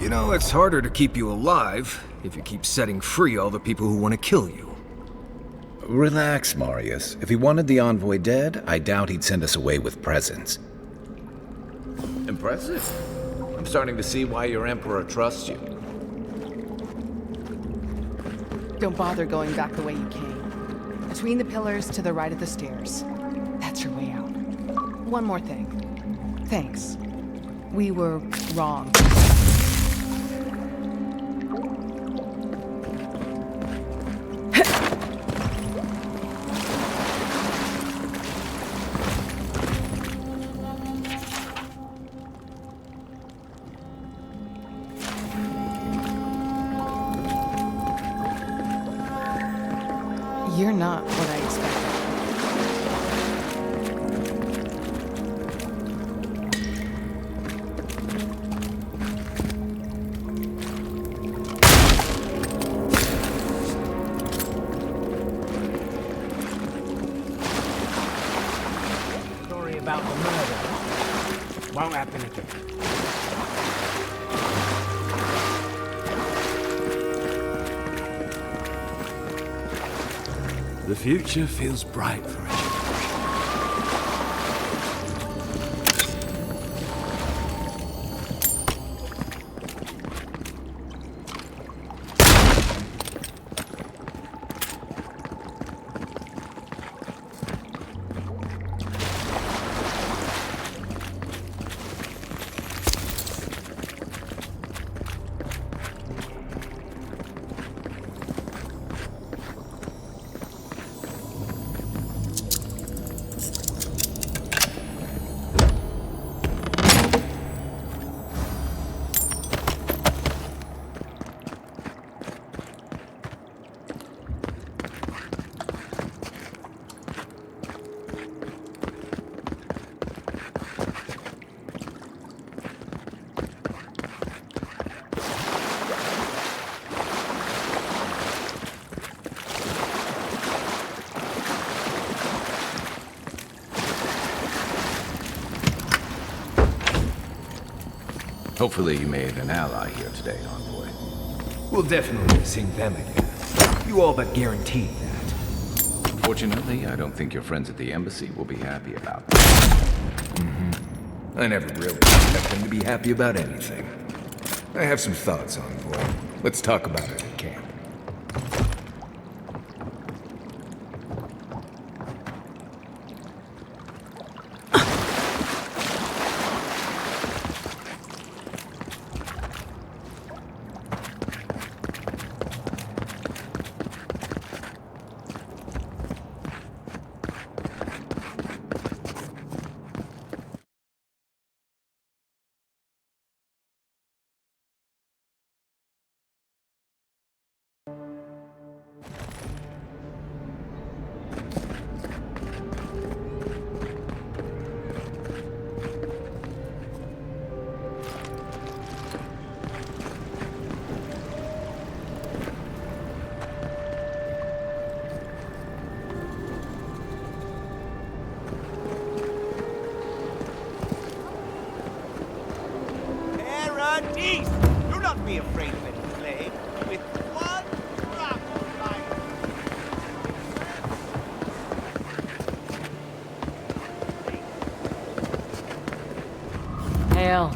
You know, it's harder to keep you alive if you keep setting free all the people who want to kill you. Relax, Marius. If he wanted the envoy dead, I doubt he'd send us away with presents. Impressive. I'm starting to see why your Emperor trusts you. Don't bother going back the way you came. Between the pillars to the right of the stairs. That's your way out. One more thing. Thanks. We were wrong. You're not what I expected. Story about the murder won't happen again. The future feels bright for us. Hopefully you made an ally here today, envoy. We'll definitely sing them again. You all but guaranteed that. Unfortunately, I don't think your friends at the embassy will be happy about that. I never really expect them to be happy about anything. I have some thoughts, envoy. Let's talk about it at camp. East! Do not be afraid of any flame. With one drop of fire. Hail.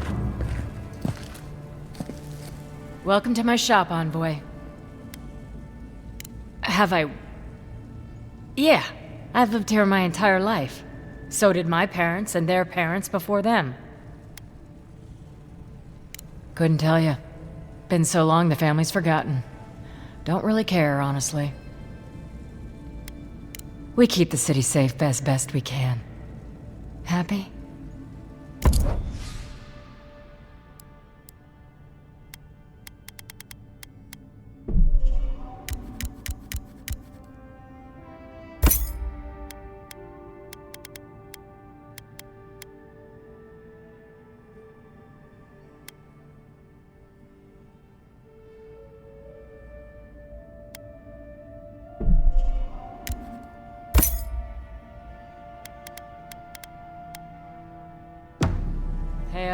Welcome to my shop, envoy. Have I... Yeah, I've lived here my entire life. So did my parents and their parents before them. Couldn't tell you. Been so long the family's forgotten. Don't really care, honestly. We keep the city safe as best we can. Happy?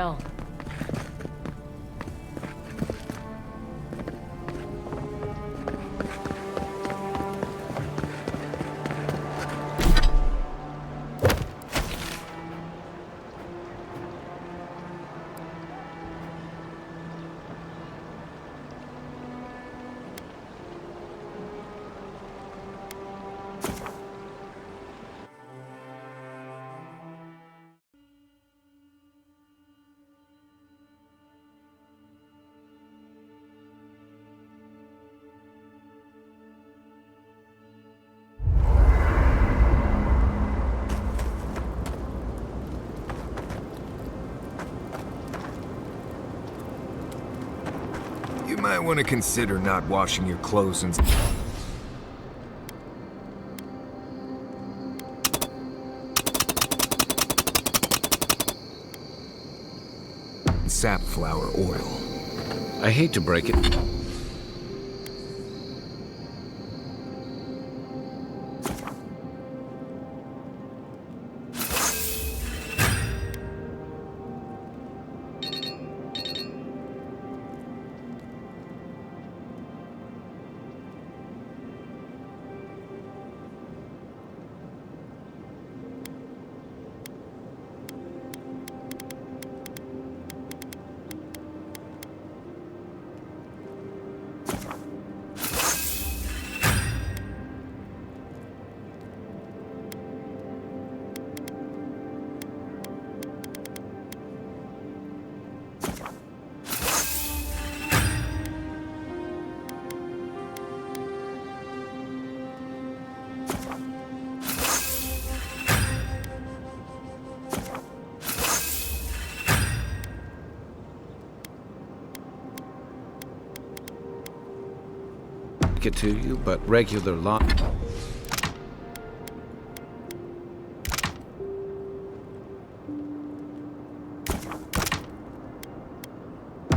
will. You might want to consider not washing your clothes and... safflower oil. I hate to break it. It to you, but regular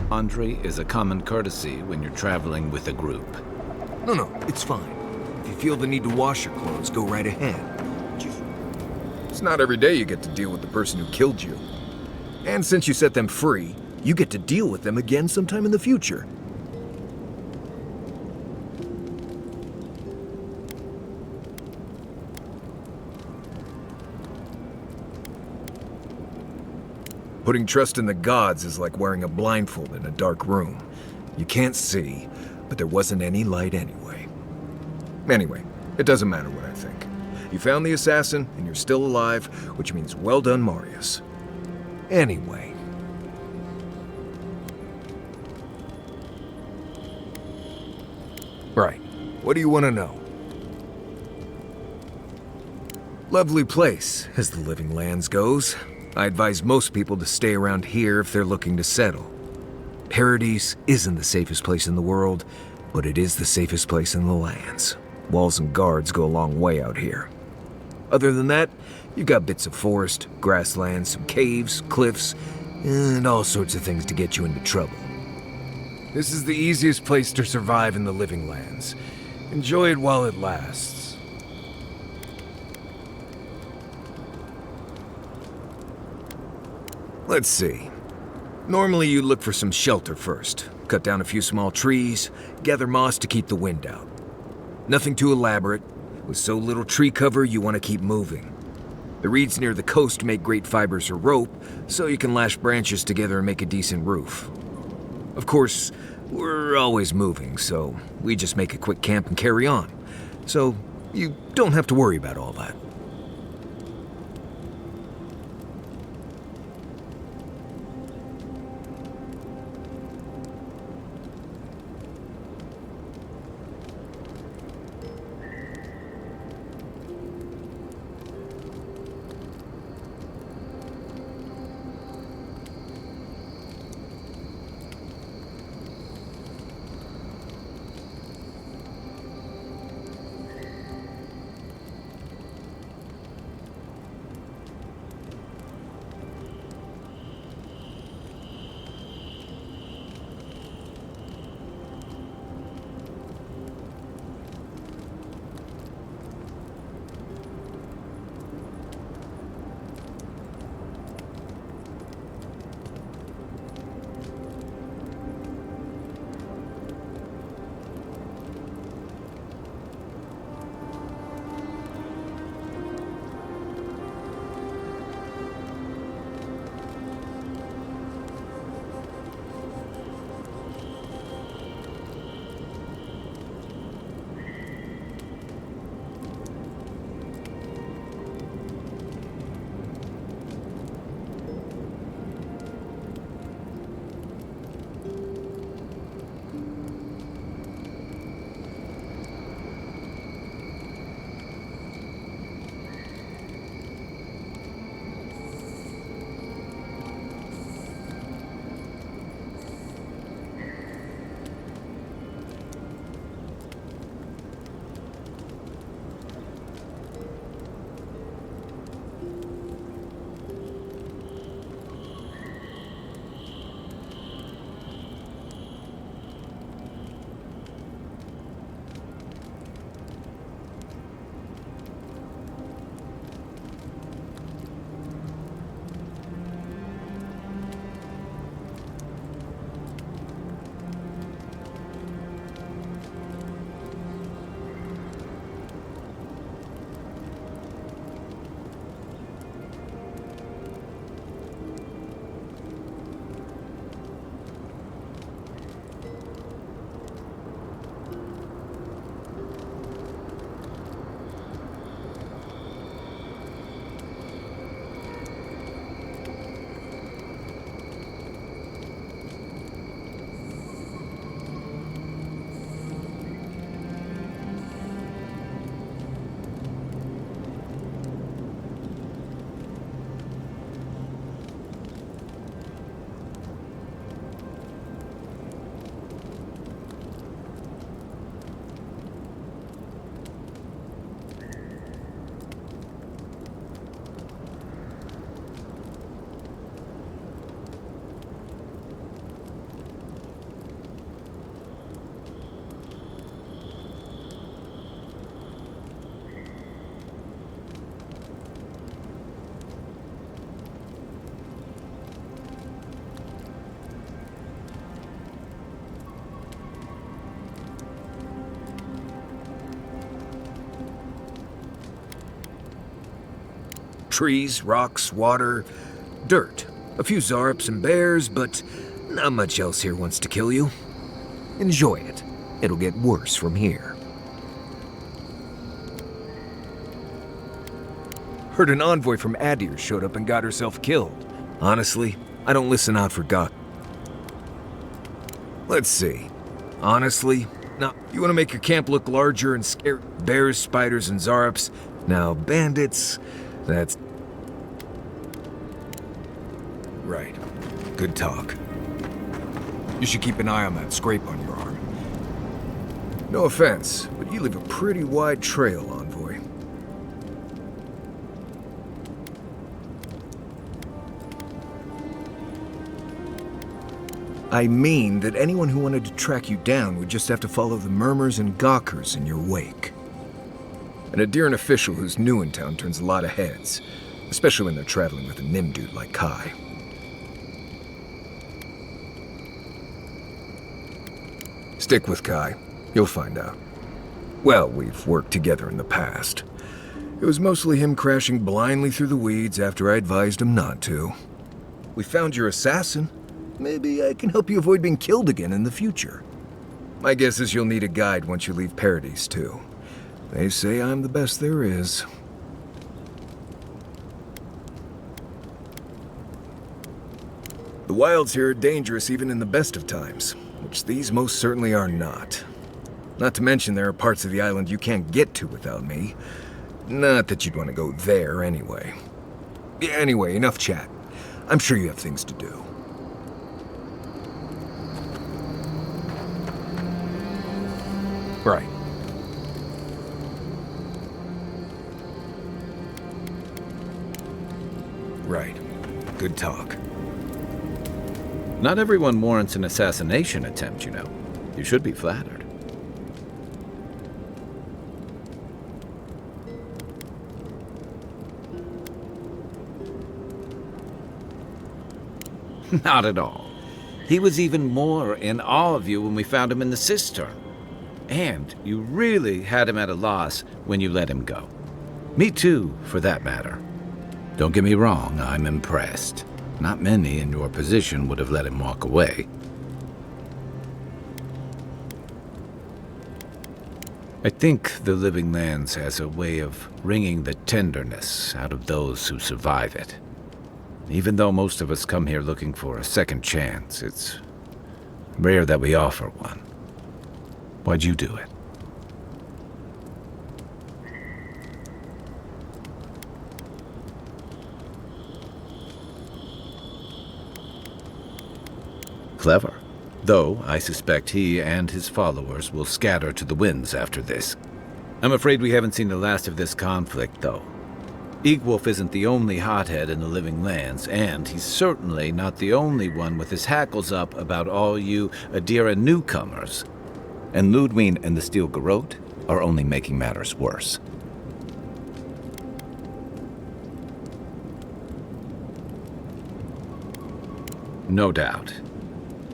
laundry is a common courtesy when you're traveling with a group. No, it's fine. If you feel the need to wash your clothes, go right ahead. It's not every day you get to deal with the person who killed you. And since you set them free, you get to deal with them again sometime in the future. Putting trust in the gods is like wearing a blindfold in a dark room. You can't see, but there wasn't any light anyway. Anyway, it doesn't matter what I think. You found the assassin, and you're still alive, which means well done, Marius. Anyway. Right. What do you want to know? Lovely place, as the Living Lands goes. I advise most people to stay around here if they're looking to settle. Paradise isn't the safest place in the world, but it is the safest place in the lands. Walls and guards go a long way out here. Other than that, you've got bits of forest, grasslands, some caves, cliffs, and all sorts of things to get you into trouble. This is the easiest place to survive in the Living Lands. Enjoy it while it lasts. Let's see. Normally you look for some shelter first. Cut down a few small trees, gather moss to keep the wind out. Nothing too elaborate. With so little tree cover, you want to keep moving. The reeds near the coast make great fibers or rope, so you can lash branches together and make a decent roof. Of course, we're always moving, so we just make a quick camp and carry on. So you don't have to worry about all that. Trees, rocks, water, dirt. A few Zarps and bears, but not much else here wants to kill you. Enjoy it. It'll get worse from here. Heard an envoy from Adir showed up and got herself killed. Honestly, I don't listen out for God. Let's see. Honestly, now, you want to make your camp look larger and scare bears, spiders, and Zarps. Now, bandits, that's... Right. Good talk. You should keep an eye on that scrape on your arm. No offense, but you leave a pretty wide trail, envoy. I mean that anyone who wanted to track you down would just have to follow the murmurs and gawkers in your wake. An Adiran official who's new in town turns a lot of heads, especially when they're traveling with a Nim dude like Kai. Stick with Kai. You'll find out. Well, we've worked together in the past. It was mostly him crashing blindly through the weeds after I advised him not to. We found your assassin. Maybe I can help you avoid being killed again in the future. My guess is you'll need a guide once you leave Paradise, too. They say I'm the best there is. The wilds here are dangerous even in the best of times, which these most certainly are not. Not to mention there are parts of the island you can't get to without me. Not that you'd want to go there anyway. Anyway, enough chat. I'm sure you have things to do. Right. Right. Good talk. Not everyone warrants an assassination attempt, you know. You should be flattered. Not at all. He was even more in awe of you when we found him in the cistern. And you really had him at a loss when you let him go. Me too, for that matter. Don't get me wrong, I'm impressed. Not many in your position would have let him walk away. I think the Living Lands has a way of wringing the tenderness out of those who survive it. Even though most of us come here looking for a second chance, it's rare that we offer one. Why'd you do it? Clever. Though I suspect he and his followers will scatter to the winds after this. I'm afraid we haven't seen the last of this conflict, though. Eagwolf isn't the only hothead in the Living Lands, and he's certainly not the only one with his hackles up about all you Adira newcomers. And Ludwig and the Steel Garrote are only making matters worse. No doubt.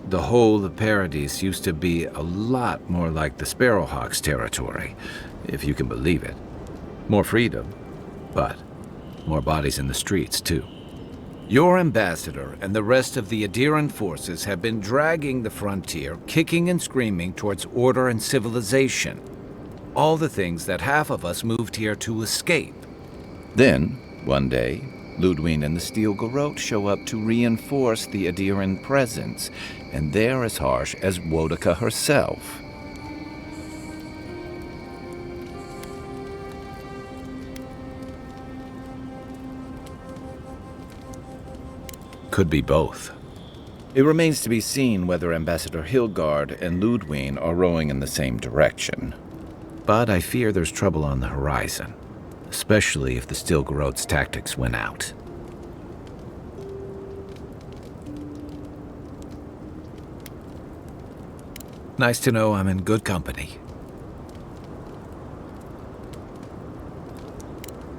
The whole of Paradise used to be a lot more like the Sparrowhawks' territory, if you can believe it. More freedom, but more bodies in the streets, too. Your ambassador and the rest of the Adiran forces have been dragging the frontier, kicking and screaming towards order and civilization. All the things that half of us moved here to escape. Then, one day, Ludwig and the Steel Garrote show up to reinforce the Adiran presence, and they're as harsh as Wodaka herself. Could be both. It remains to be seen whether Ambassador Hilgard and Ludwig are rowing in the same direction. But I fear there's trouble on the horizon, especially if the Steel Garrote's tactics win out. Nice to know I'm in good company.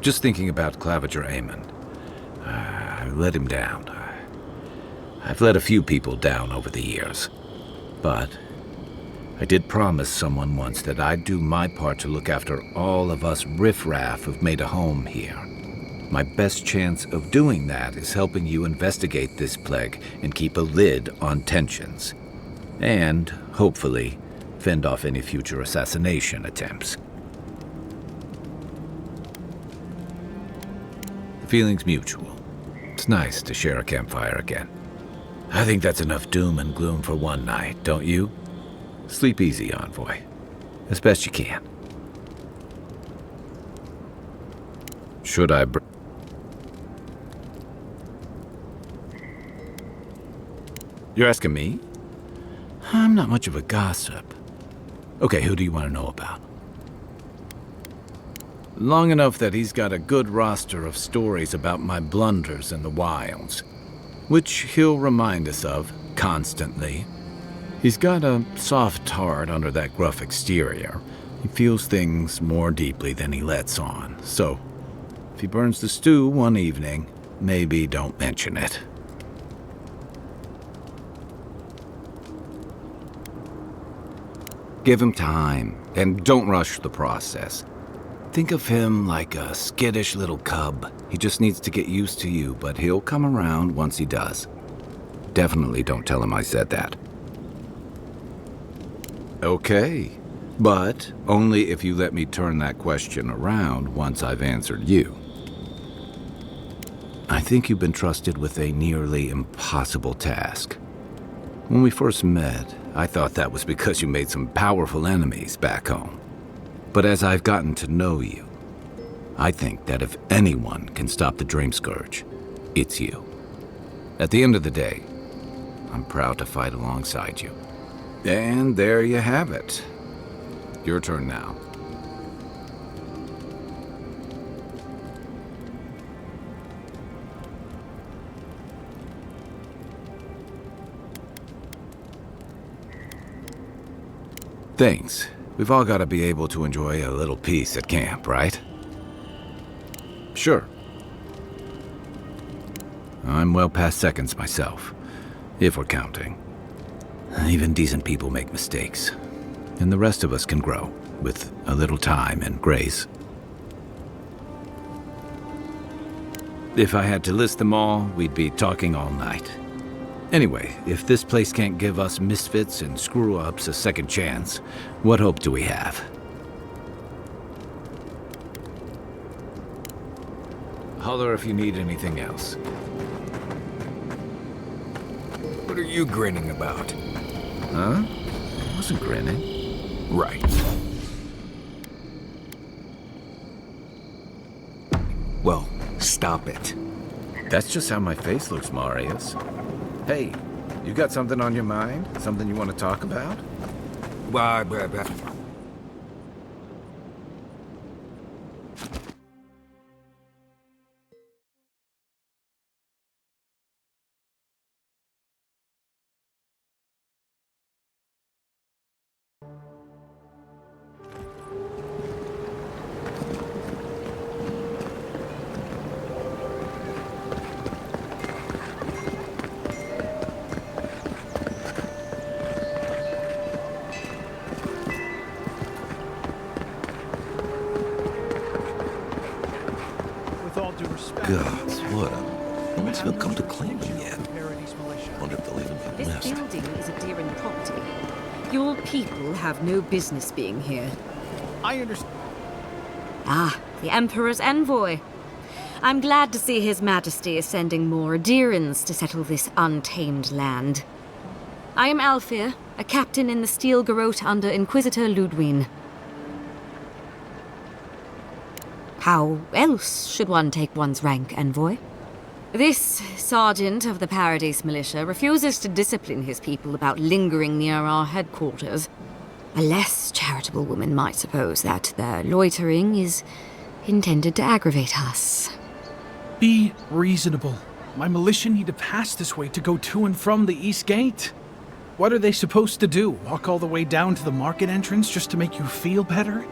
Just thinking about Claviger Amon. I let him down. I've let a few people down over the years. But I did promise someone once that I'd do my part to look after all of us riffraff who've made a home here. My best chance of doing that is helping you investigate this plague and keep a lid on tensions. And, hopefully, fend off any future assassination attempts. The feeling's mutual. It's nice to share a campfire again. I think that's enough doom and gloom for one night, don't you? Sleep easy, Envoy. As best you can. Should I You're asking me? I'm not much of a gossip. Okay, who do you want to know about? Long enough that he's got a good roster of stories about my blunders in the wilds, which he'll remind us of constantly. He's got a soft heart under that gruff exterior. He feels things more deeply than he lets on, so if he burns the stew one evening, maybe don't mention it. Give him time, and don't rush the process. Think of him like a skittish little cub. He just needs to get used to you, but he'll come around once he does. Definitely don't tell him I said that. Okay, but only if you let me turn that question around once I've answered you. I think you've been trusted with a nearly impossible task. When we first met, I thought that was because you made some powerful enemies back home. But as I've gotten to know you, I think that if anyone can stop the Dream Scourge, it's you. At the end of the day, I'm proud to fight alongside you. And there you have it. Your turn now. Thanks. We've all got to be able to enjoy a little peace at camp, right? Sure. I'm well past seconds myself, if we're counting. Even decent people make mistakes, and the rest of us can grow with a little time and grace. If I had to list them all, we'd be talking all night. Anyway, if this place can't give us misfits and screw-ups a second chance, what hope do we have? Holler if you need anything else. What are you grinning about? Huh? I wasn't grinning. Right. Well, stop it. That's just how my face looks, Marius. Hey, you got something on your mind? Something you want to talk about? Gods, what a... No one's even come to claim him yet. Wonder if they'll even be This missed. building is a Deeren property. Your people have no business being here. I understand. Ah, the Emperor's envoy. I'm glad to see His Majesty is sending more Deerens to settle this untamed land. I am Alfir, a captain in the Steel Garrote under Inquisitor Ludwine. How else should one take one's rank, envoy? This sergeant of the Paradise Militia refuses to discipline his people about lingering near our headquarters. A less charitable woman might suppose that their loitering is intended to aggravate us. Be reasonable. My militia need to pass this way to go to and from the East Gate. What are they supposed to do? Walk all the way down to the market entrance just to make you feel better?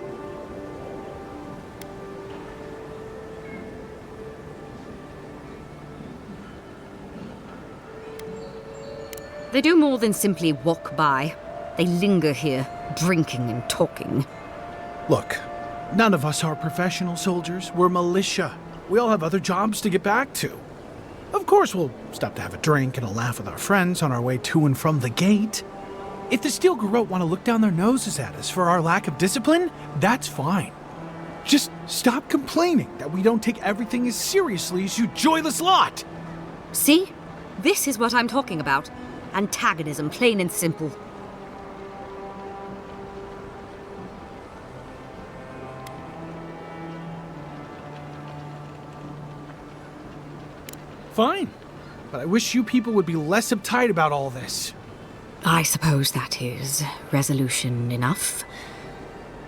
They do more than simply walk by. They linger here, drinking and talking. Look, none of us are professional soldiers. We're militia. We all have other jobs to get back to. Of course, we'll stop to have a drink and a laugh with our friends on our way to and from the gate. If the Steel Garrote want to look down their noses at us for our lack of discipline, that's fine. Just stop complaining that we don't take everything as seriously as you joyless lot! See? This is what I'm talking about. Antagonism, plain and simple. Fine. But I wish you people would be less uptight about all this. I suppose that is resolution enough.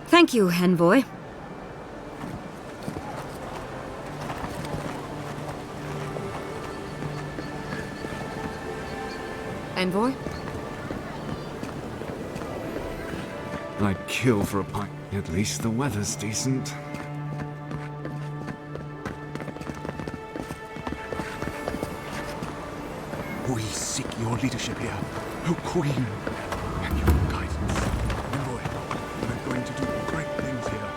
Thank you, Envoy. Envoy? I'd kill for a pint. At least the weather's decent. We seek your leadership here, O Queen, and your guidance. Envoy, we're going to do great things here.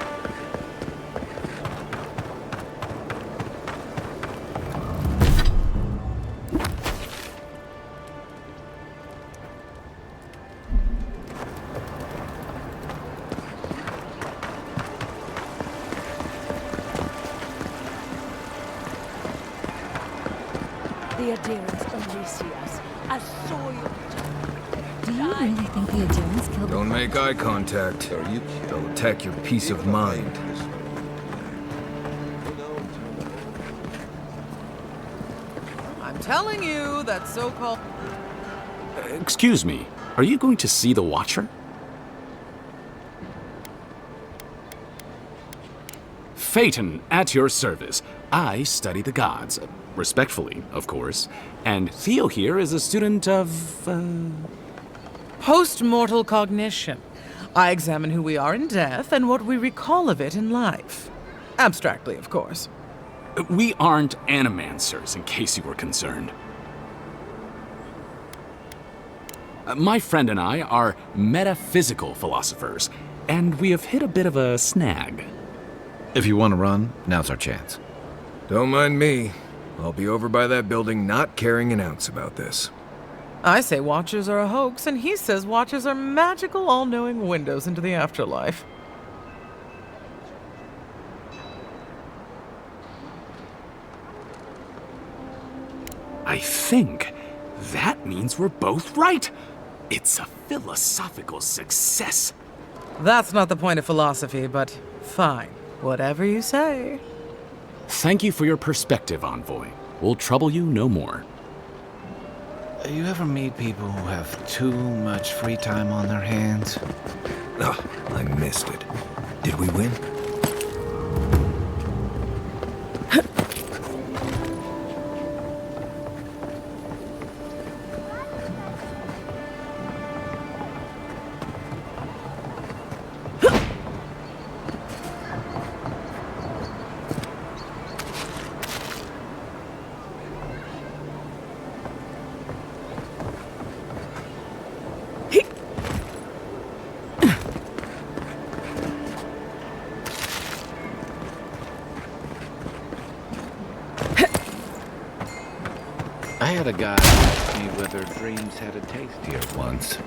The adherents only see us as soiled. Do you really think the adherents killed Don't make eye contact. They'll attack your peace of mind. I'm telling you, that so-called... Excuse me, are you going to see the Watcher? Phaeton, at your service. I study the gods. Respectfully, of course. And Theo here is a student of, Post-mortal cognition. I examine who we are in death and what we recall of it in life. Abstractly, of course. We aren't animancers, in case you were concerned. My friend and I are metaphysical philosophers, and we have hit a bit of a snag. If you want to run, now's our chance. Don't mind me. I'll be over by that building not caring an ounce about this. I say Watchers are a hoax, and he says Watchers are magical, all-knowing windows into the afterlife. I think that means we're both right. It's a philosophical success. That's not the point of philosophy, but fine. Whatever you say. Thank you for your perspective, Envoy. We'll trouble you no more. You ever meet people who have too much free time on their hands? Ugh, I missed it. Did we win? I had a guy ask me whether dreams had a taste here once.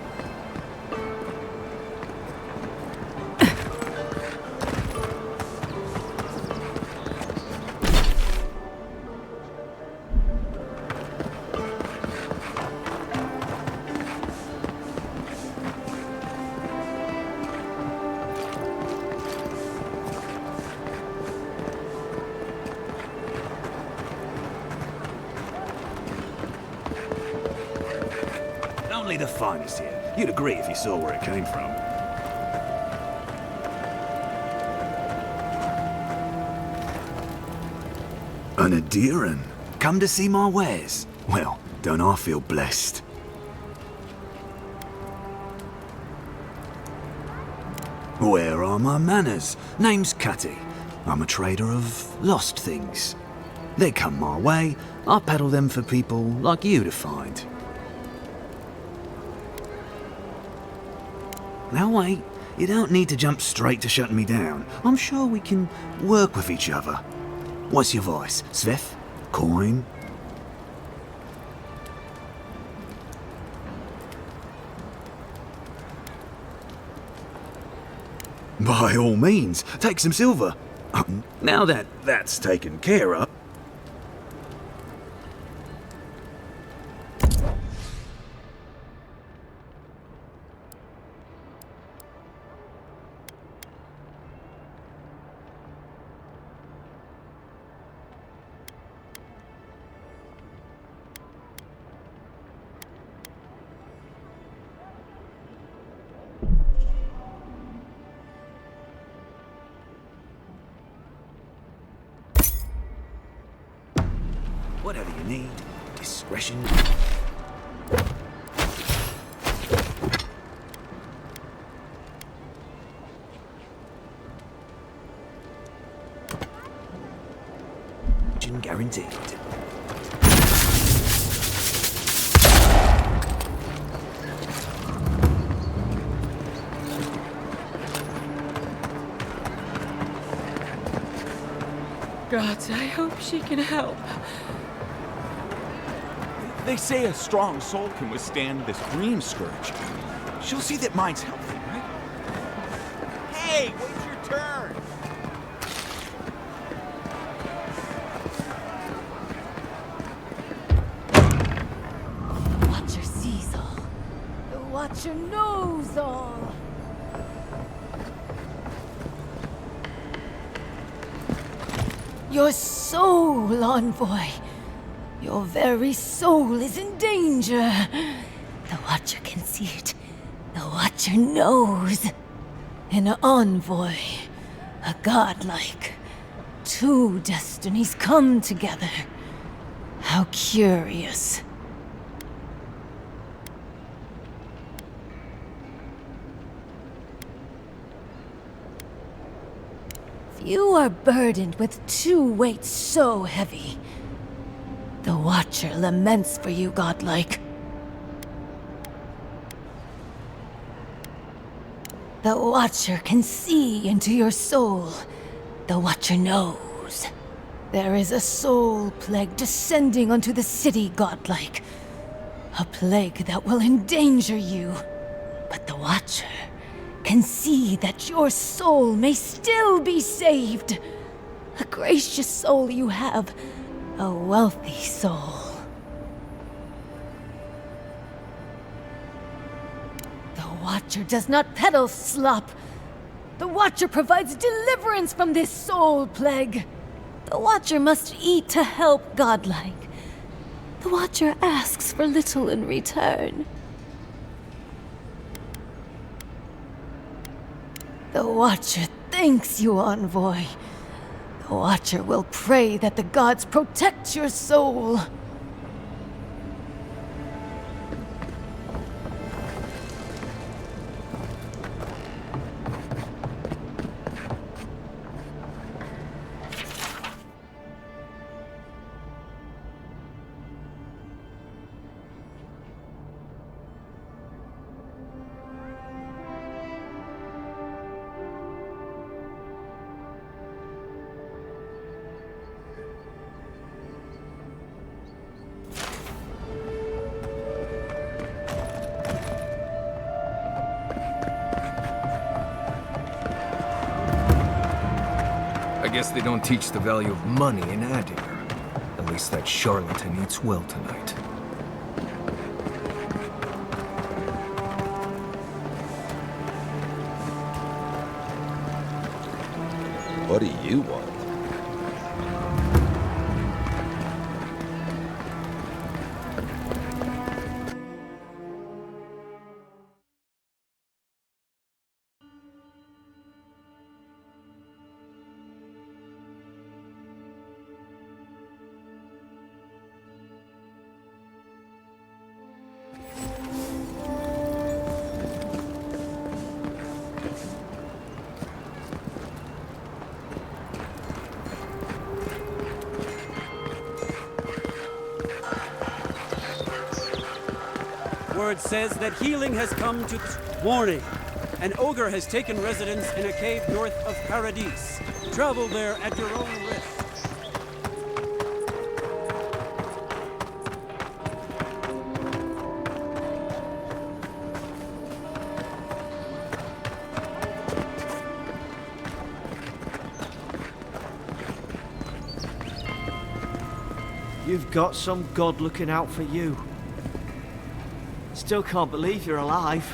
Only the finest here. You'd agree if you saw where it came from. An Adheran? Come to see my wares? Well, don't I feel blessed? Where are my manners? Name's Cutty. I'm a trader of lost things. They come my way, I peddle them for people like you to find. Now wait, you don't need to jump straight to shutting me down. I'm sure we can work with each other. What's your voice? Sveth? Coin? By all means, take some silver. Now that that's taken care of. Whatever you need, discretion. Guaranteed. Gods, I hope she can help. They say a strong soul can withstand this dream scourge. She'll see that mine's healthy, right? Hey, wait your turn! The Watcher sees all. The Watcher knows all. Your soul, envoy. Your very soul is in danger. The Watcher can see it. The Watcher knows. An envoy, a godlike. Two destinies come together. How curious. Few are burdened with two weights so heavy. The Watcher laments for you, godlike. The Watcher can see into your soul. The Watcher knows. There is a soul plague descending onto the city, godlike. A plague that will endanger you. But the Watcher can see that your soul may still be saved. A gracious soul you have. A wealthy soul. The Watcher does not peddle slop. The Watcher provides deliverance from this soul plague. The Watcher must eat to help godlike. The Watcher asks for little in return. The Watcher thanks you, envoy. The Watcher will pray that the gods protect your soul. I guess they don't teach the value of money in Adir. At least that charlatan eats well tonight. What do you want? Word says that healing has come to... Warning! An ogre has taken residence in a cave north of Paradis. Travel there at your own risk. You've got some god looking out for you. Still can't believe you're alive.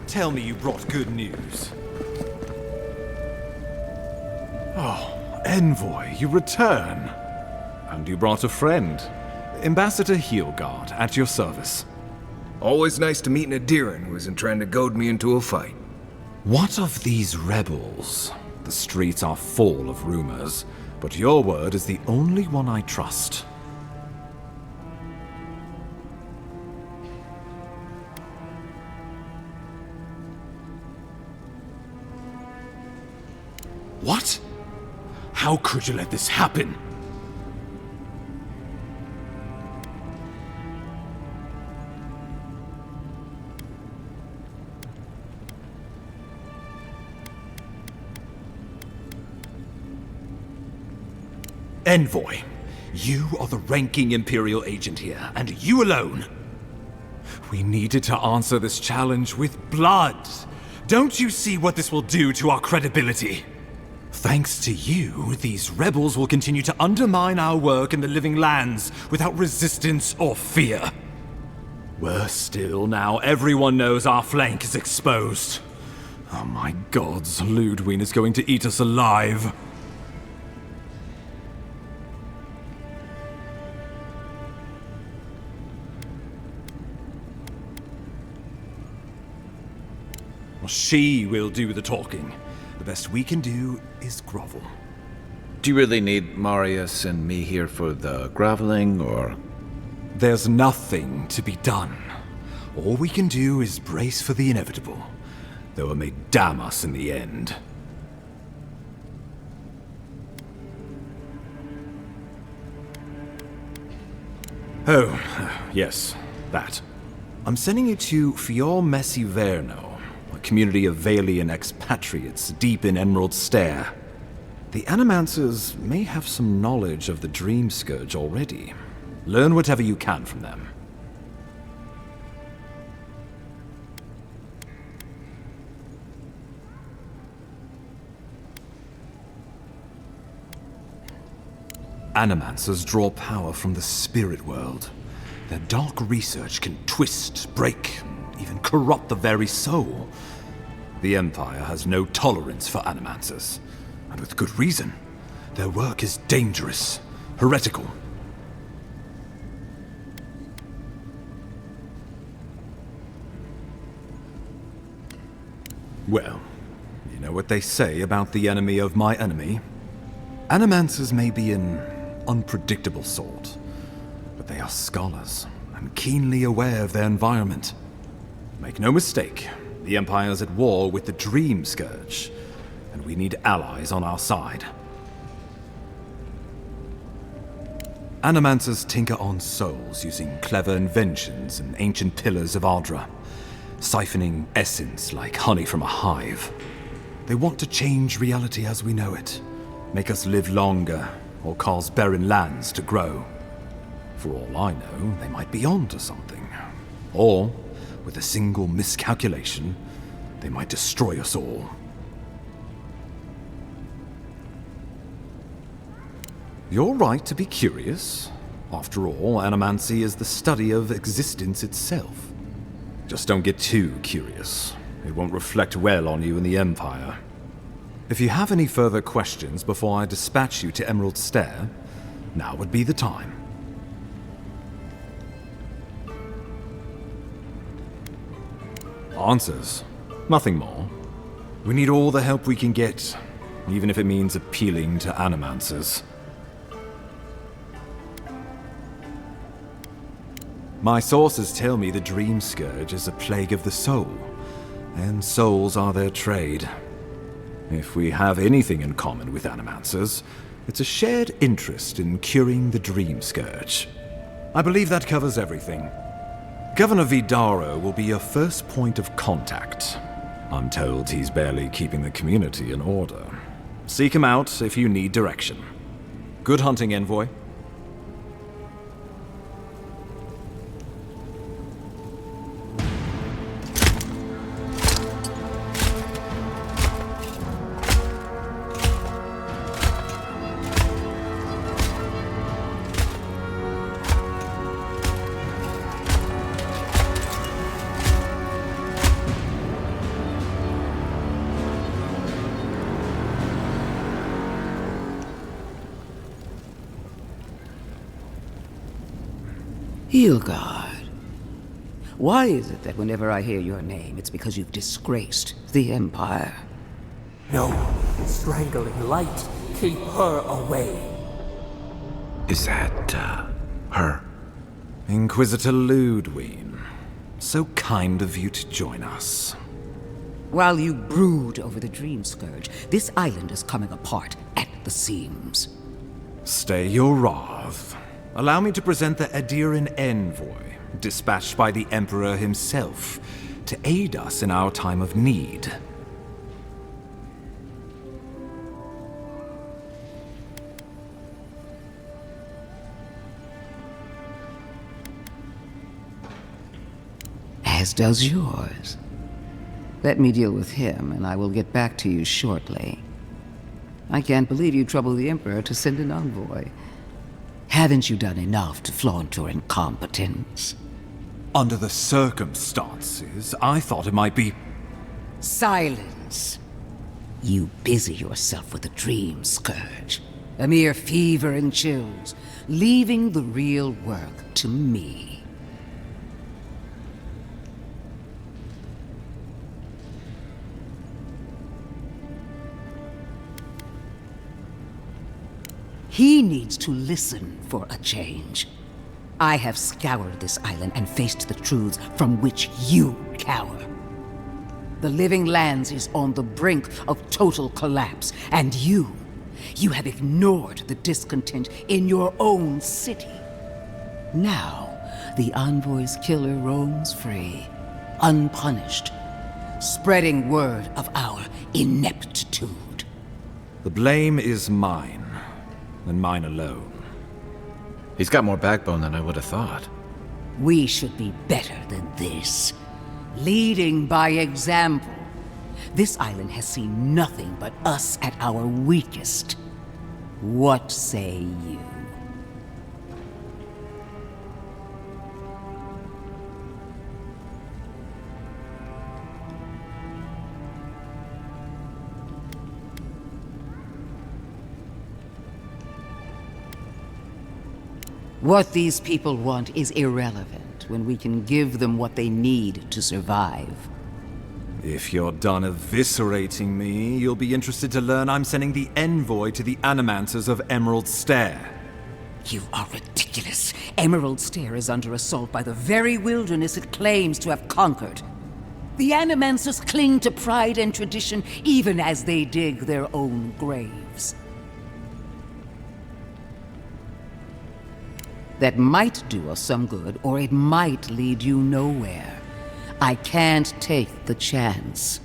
Tell me you brought good news. Oh, Envoy, you return. And you brought a friend. Ambassador Heelguard, at your service. Always nice to meet an Adiran who isn't trying to goad me into a fight. What of these rebels? The streets are full of rumors, but your word is the only one I trust. What? How could you let this happen? Envoy, you are the ranking Imperial agent here, and you alone. We needed to answer this challenge with blood. Don't you see what this will do to our credibility? Thanks to you, these rebels will continue to undermine our work in the Living Lands without resistance or fear. Worse still, now everyone knows our flank is exposed. Oh my gods, Ludwig is going to eat us alive. Well, she will do the talking. The best we can do is grovel. Do you really need Marius and me here for the groveling, or...? There's nothing to be done. All we can do is brace for the inevitable, though it may damn us in the end. Oh, yes, that. I'm sending it to Fior Messi Verno, a community of Valian expatriates deep in Emerald Stair. The Animancers may have some knowledge of the Dream Scourge already. Learn whatever you can from them. Animancers draw power from the spirit world. Their dark research can twist, break, even corrupt the very soul. The Empire has no tolerance for Animancers, and with good reason. Their work is dangerous, heretical. Well, you know what they say about the enemy of my enemy? Animancers may be an unpredictable sort, but they are scholars and keenly aware of their environment. Make no mistake, the Empire's at war with the Dream Scourge, and we need allies on our side. Animancers tinker on souls using clever inventions and ancient pillars of Ardra, siphoning essence like honey from a hive. They want to change reality as we know it, make us live longer, or cause barren lands to grow. For all I know, they might be on to something. Or, with a single miscalculation, they might destroy us all. You're right to be curious. After all, animancy is the study of existence itself. Just don't get too curious. It won't reflect well on you in the Empire. If you have any further questions before I dispatch you to Emerald Stair, now would be the time. Answers. Nothing more. We need all the help we can get, even if it means appealing to Animancers. My sources tell me the Dream Scourge is a plague of the soul, and souls are their trade. If we have anything in common with Animancers, it's a shared interest in curing the Dream Scourge. I believe that covers everything. Governor Vidaro will be your first point of contact. I'm told he's barely keeping the community in order. Seek him out if you need direction. Good hunting, Envoy. Hilgard. Why is it that whenever I hear your name, it's because you've disgraced the Empire? No, strangling light. Keep her away. Is that, her? Inquisitor Ludwig. So kind of you to join us. While you brood over the Dream Scourge, this island is coming apart at the seams. Stay your wrath. Allow me to present the Adiran Envoy, dispatched by the Emperor himself, to aid us in our time of need. As does yours. Let me deal with him, and I will get back to you shortly. I can't believe you troubled the Emperor to send an envoy. Haven't you done enough to flaunt your incompetence? Under the circumstances, I thought it might be... Silence! You busy yourself with the Dream Scourge. A mere fever and chills, leaving the real work to me. He needs to listen for a change. I have scoured this island and faced the truths from which you cower. The Living Lands is on the brink of total collapse, and you have ignored the discontent in your own city. Now, the Envoy's killer roams free, unpunished, spreading word of our ineptitude. The blame is mine. And mine alone. He's got more backbone than I would have thought. We should be better than this. Leading by example. This island has seen nothing but us at our weakest. What say you? What these people want is irrelevant when we can give them what they need to survive. If you're done eviscerating me, you'll be interested to learn I'm sending the envoy to the Animancers of Emerald Stair. You are ridiculous. Emerald Stair is under assault by the very wilderness it claims to have conquered. The Animancers cling to pride and tradition even as they dig their own graves. That might do us some good, or it might lead you nowhere. I can't take the chance.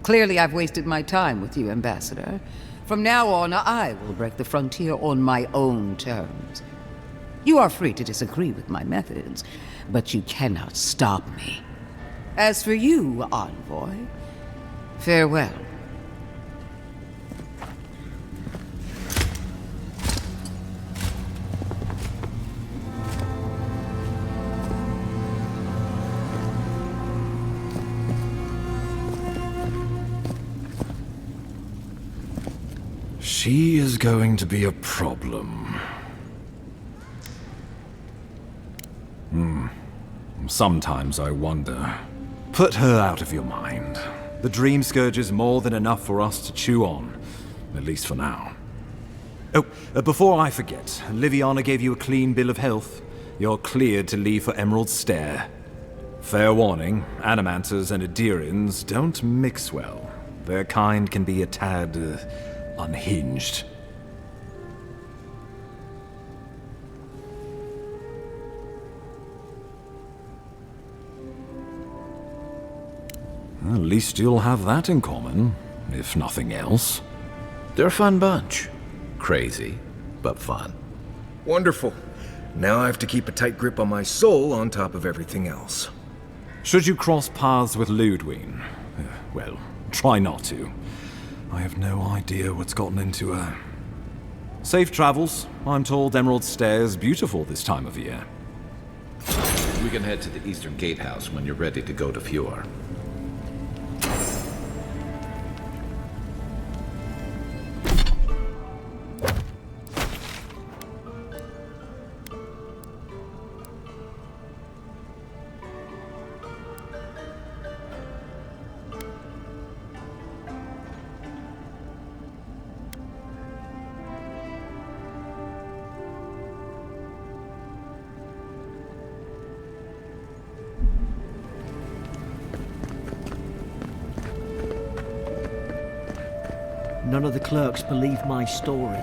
Clearly, I've wasted my time with you, Ambassador. From now on, I will break the frontier on my own terms. You are free to disagree with my methods, but you cannot stop me. As for you, Envoy, farewell. She is going to be a problem. Sometimes I wonder. Put her out of your mind. The Dream Scourge is more than enough for us to chew on. At least for now. Oh, before I forget, Liviana gave you a clean bill of health. You're cleared to leave for Emerald Stair. Fair warning, Animanters and Adirians don't mix well. Their kind can be a tad, unhinged. At least you'll have that in common, if nothing else. They're a fun bunch. Crazy, but fun. Wonderful. Now I have to keep a tight grip on my soul on top of everything else. Should you cross paths with Ludwig, well, try not to. I have no idea what's gotten into her. Safe travels. I'm told Emerald Stair's beautiful this time of year. We can head to the Eastern Gatehouse when you're ready to go to Fjord. None of the clerks believe my story.